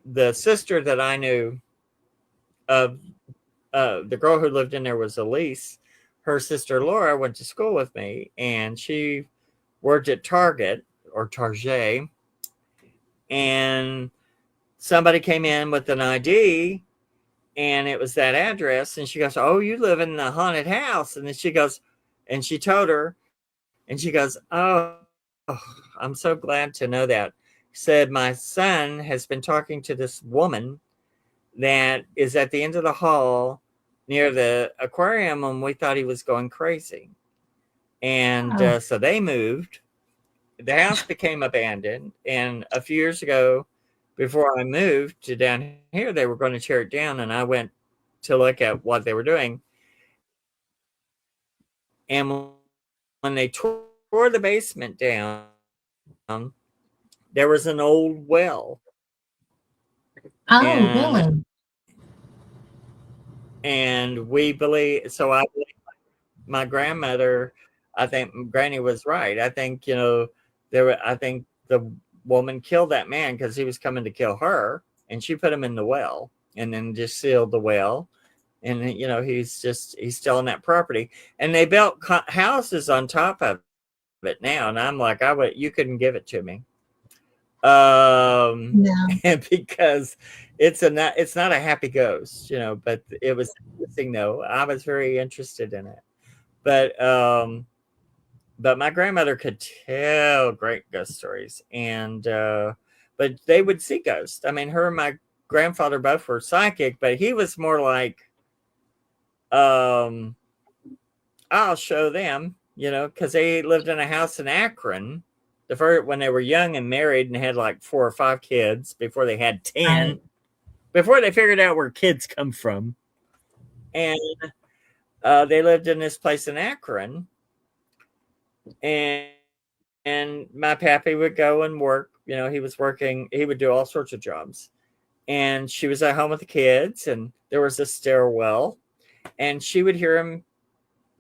the sister that I knew of, the girl who lived in there was Elise. her sister Laura went to school with me, and she worked at Target or Target, and somebody came in with an ID, and it was that address, and she goes, "Oh, you live in the haunted house," and then she goes, and she told her, and she goes, "Oh, I'm so glad to know that." Said, "My son has been talking to this woman that is at the end of the hall near the aquarium, and we thought he was going crazy." And Oh, so they moved. The house became abandoned. And a few years ago, before I moved to down here, they were going to tear it down. And I went to look at what they were doing. And when they tore the basement down, there was an old well. And oh, really? we believe, so I believe my grandmother, I think Granny was right. I think, I think the woman killed that man because he was coming to kill her, and she put him in the well and then just sealed the well. And, he's still on that property. And they built houses on top of it now. And I'm like, you couldn't give it to me. No, Because it's not a happy ghost, but it was interesting though. I was very interested in it. But my grandmother could tell great ghost stories, and but they would see ghosts. I mean, her and my grandfather both were psychic, but he was more like, um, I'll show them, because they lived in a house in Akron. The first, when they were young and married and had like 4 or 5 kids before they had 10, right, before they figured out where kids come from, and they lived in this place in Akron, and my pappy would go and work. He was working. He would do all sorts of jobs, and she was at home with the kids, and there was a stairwell, and she would hear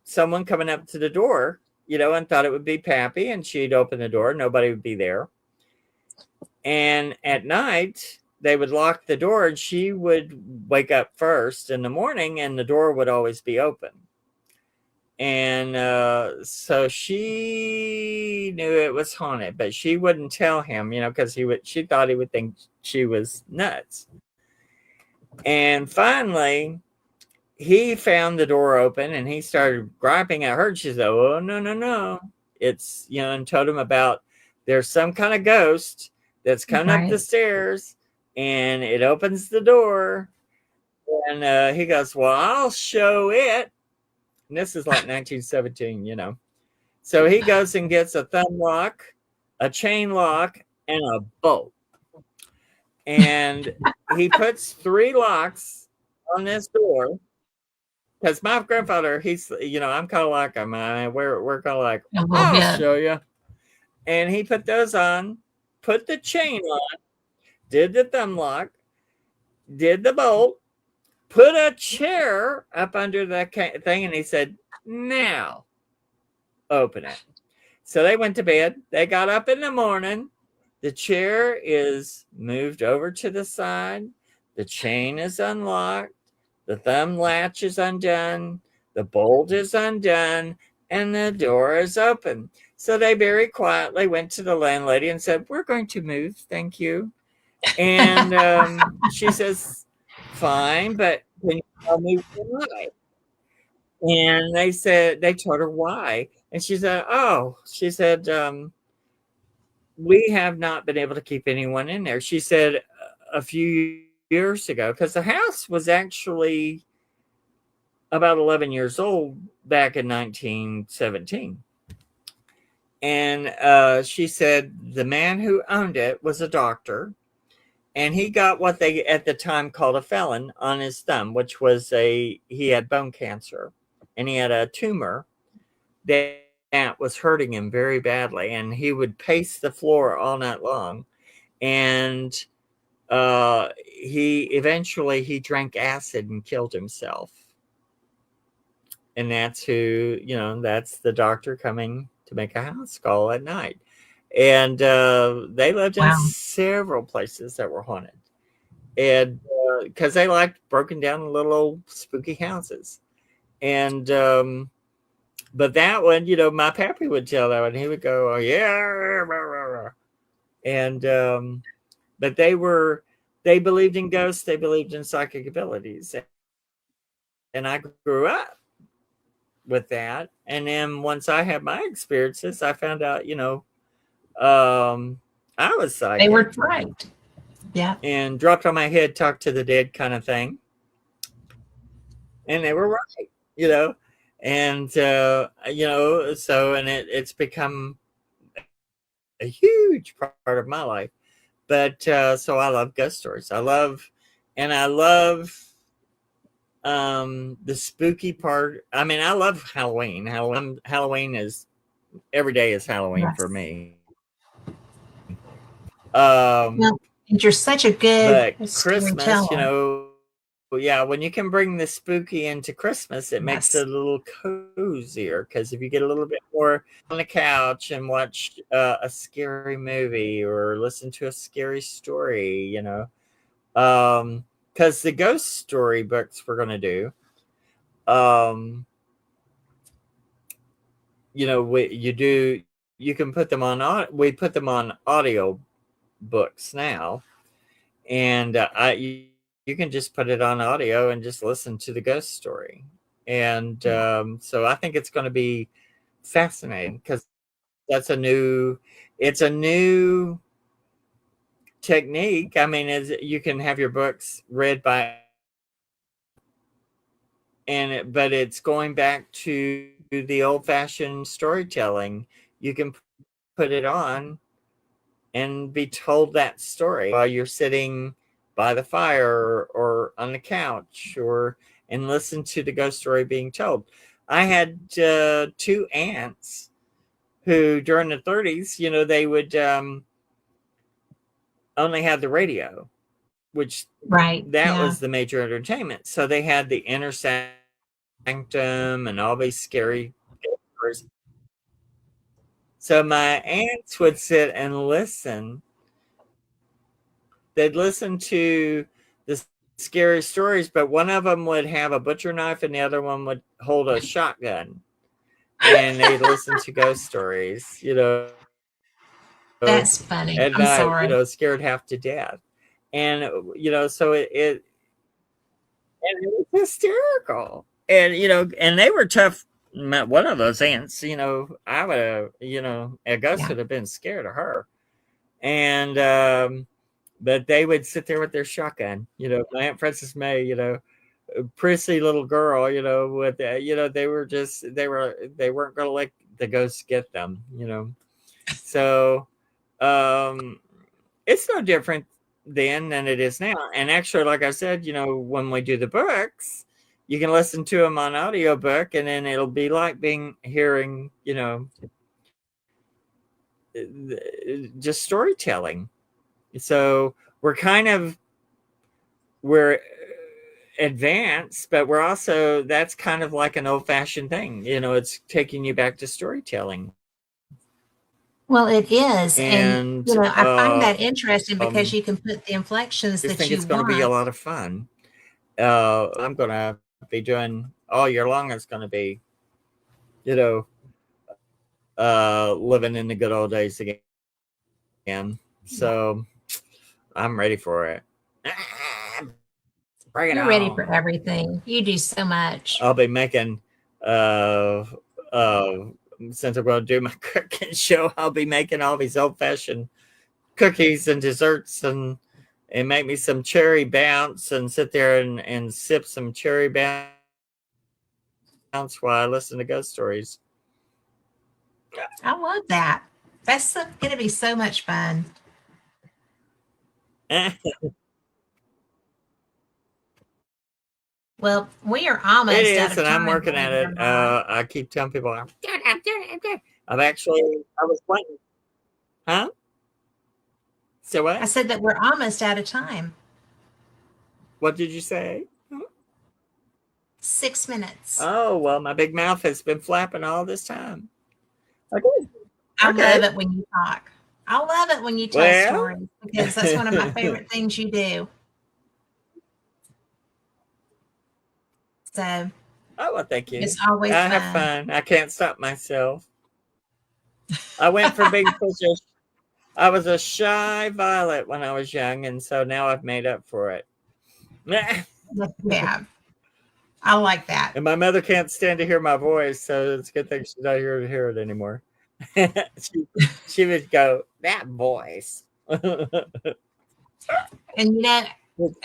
someone coming up to the door, and thought it would be Pappy, and she'd open the door. Nobody would be there. And at night, they would lock the door, and she would wake up first in the morning, and the door would always be open. And so she knew it was haunted, but she wouldn't tell him, because she thought he would think she was nuts. And finally, he found the door open, and he started griping at her. She said, "Oh, no, no, no. It's," and told him about, there's some kind of ghost that's coming up the right. stairs, and it opens the door. And he goes, "Well, I'll show it." And this is like 1917. So he goes and gets a thumb lock, a chain lock, and a bolt. And he puts 3 locks on this door. Because my grandfather, I'm kind of like him. We're kind of like, A little "I'll bit. show you." And he put those on, put the chain on, did the thumb lock, did the bolt, put a chair up under the thing, and he said, "Now open it." So they went to bed. They got up in the morning. The chair is moved over to the side. The chain is unlocked. The thumb latch is undone. The bolt is undone. And the door is open. So they very quietly went to the landlady and said, "We're going to move. Thank you." And she says, "Fine, but can you tell me why?" And they told her why. And she said, "Oh," she said, "we have not been able to keep anyone in there." She said, a few years ago, because the house was actually about 11 years old back in 1917. And she said the man who owned it was a doctor, and he got what they at the time called a felon on his thumb, which was he had bone cancer, and he had a tumor that was hurting him very badly, and he would pace the floor all night long. And he drank acid and killed himself. And that's the doctor coming to make a house call at night. And they lived in Wow. several places that were haunted, and because they liked broken down little old spooky houses. And But that one, my pappy would tell that one. He would go, "Oh yeah," rah, rah, rah. And but they believed in ghosts. They believed in psychic abilities, and I grew up with that. And then once I had my experiences, I found out, I was They were psychic right. Yeah. and dropped on my head, talked to the dead kind of thing. And they were right, you know. And so and it's become a huge part of my life. But so I love ghost stories. I love the spooky part. I mean, I love Halloween. Halloween is every day is Halloween for Yes. me. Um, Well, and you're such a good but Christmas, storyteller. yeah, when you can bring the spooky into Christmas, it makes Yes. it a little cozier. Because if you get a little bit more on the couch and watch a scary movie or listen to a scary story, because the ghost story books we're going to do, um, you can put them we put them on audio books now, and you can just put it on audio and just listen to the ghost story. And Yeah. so I think it's going to be fascinating because that's a new it's a new technique. I mean, is you can have your books read by but it's going back to the old fashioned storytelling. You can put it on and be told that story while you're sitting by the fire or on the couch or and listen to the ghost story being told. I had two aunts who during the 30s, they would only have the radio, which Right. that Yeah. was the major entertainment. So they had the inner sanctum and all these scary stories. So my aunts would sit and listen. They'd listen to the scary stories, but one of them would have a butcher knife and the other one would hold a shotgun. And they'd listen to ghost stories, at That's night, funny. I'm scared sorry. half to death. And, so and it was hysterical. And, and they were tough. One of those aunts, I would have, a ghost Yeah. would have been scared of her. And, but they would sit there with their shotgun. My Aunt Frances May, a prissy little girl, with they weren't going to let the ghosts get them. So um, it's no different then than it is now. And actually, like I said, when we do the books, you can listen to them on audiobook, and then it'll be like hearing, just storytelling. So we're advanced, but we're also that's kind of like an old fashioned thing. It's taking you back to storytelling. Well, it is. And, And I find that interesting because you can put the I inflections just that think you it's going to be a want. lot of fun. I'm going to be doing all year long. It's going to be, you know, living in the good old days again. Yeah. So I'm ready for it. Bring it You're ready for on. everything. You do so much. I'll be making, uh, uh, since I'm going to do my cooking show, I'll be making all these old fashioned cookies and desserts and make me some cherry bounce and sit there and sip some cherry bounce while I listen to ghost stories. I love that. That's going to be so much fun. It Well, we are almost out is, of and I'm time, working believe at it or it. not. I keep telling people I'm doing it, I'm doing it, I'm doing it. I was waiting. Huh? So I what? said that we're almost out of time. What did you say? 6 minutes. Oh, well, my big mouth has been flapping all this time. Okay. I Okay. love it when you talk. I love it when you tell Well, stories because that's one of my favorite things you do. So Oh, well, thank you. It's always I have fun. fun. I can't stop myself. I went from being such a I was a shy violet when I was young, and so now I've made up for it. Yeah, I like that. And my mother can't stand to hear my voice, so it's a good thing she's not here to hear it anymore. she, she would go, "That voice." It's And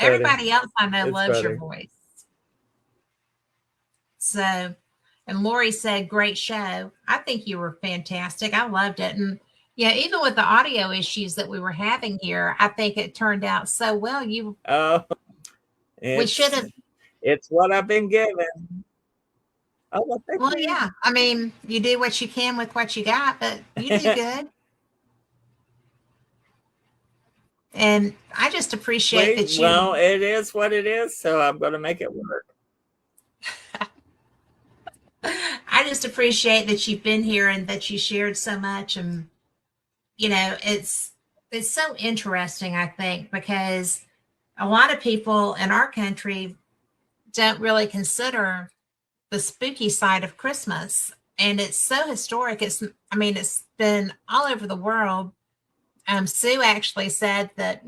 funny. everybody else I know It's loves your funny. voice. So, and Lori said, great show. I think you were fantastic. I loved it. And yeah, even with the audio issues that we were having here, I think it turned out so well. Oh, We should it's have, it's what I've been given. Oh, well, thank well, you. yeah. I mean, you do what you can with what you got, but you do good. And I just appreciate Wait, that well, you, it is what it is, so I'm going to make it work. I just appreciate that you've been here and that you shared so much. And, it's so interesting, I think, because a lot of people in our country don't really consider the spooky side of Christmas. And it's so historic. I mean, it's been all over the world. Sue actually said that,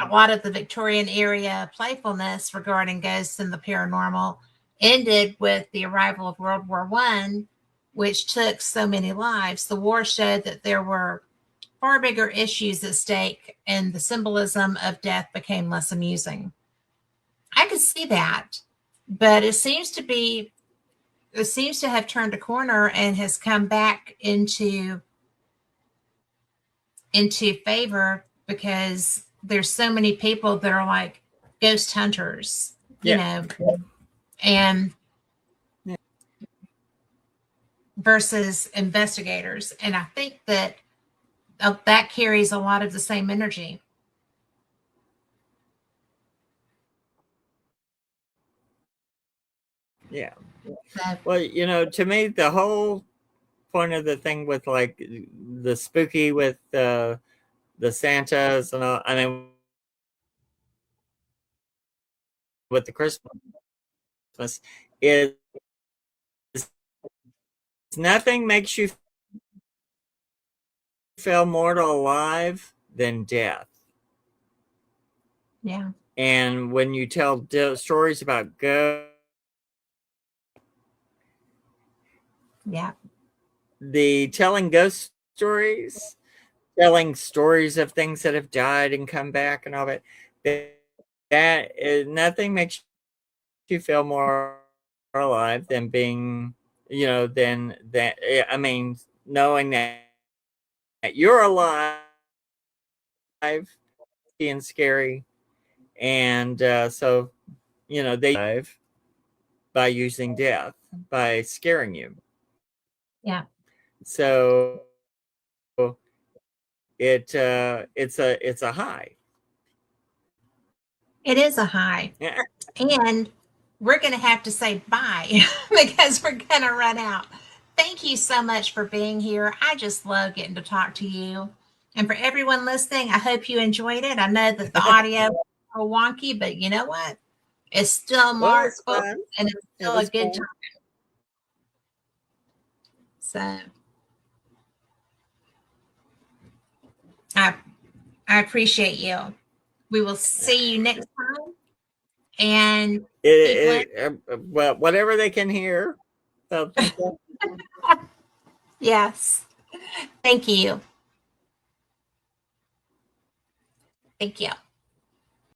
a lot of the Victorian area playfulness regarding ghosts and the paranormal ended with the arrival of World War One, which took so many lives. The war showed that there were far bigger issues at stake, and the symbolism of death became less amusing. I could see that, but it seems to have turned a corner and has come back into favor because there's so many people that are like ghost hunters, Yeah. and Yeah. versus investigators. And I think that that carries a lot of the same energy. Yeah. So, Well, to me, the whole point of the thing with like the spooky with the Santas and all, I mean, with the Christmas is nothing makes you feel more alive than death. yeah, And when you tell stories about ghosts, yeah, the telling ghost stories, telling stories of things that have died and come back and all that, that is, nothing makes you feel more alive than being, than that. I mean, knowing that you're alive, being scary, and so they alive by using death, by scaring you. yeah. So it's a high. It is a high. And we're going to have to say bye because we're going to run out. Thank you so much for being here. I just love getting to talk to you. And for everyone listening, I hope you enjoyed it. I know that the audio is a little wonky, but you know what? It's still Well, it was marketable fun. and it's It still a was good fun. time. So I, I appreciate you. We will see you next time. And people, Well, whatever they can hear. So thank you. yes, thank you. Thank you.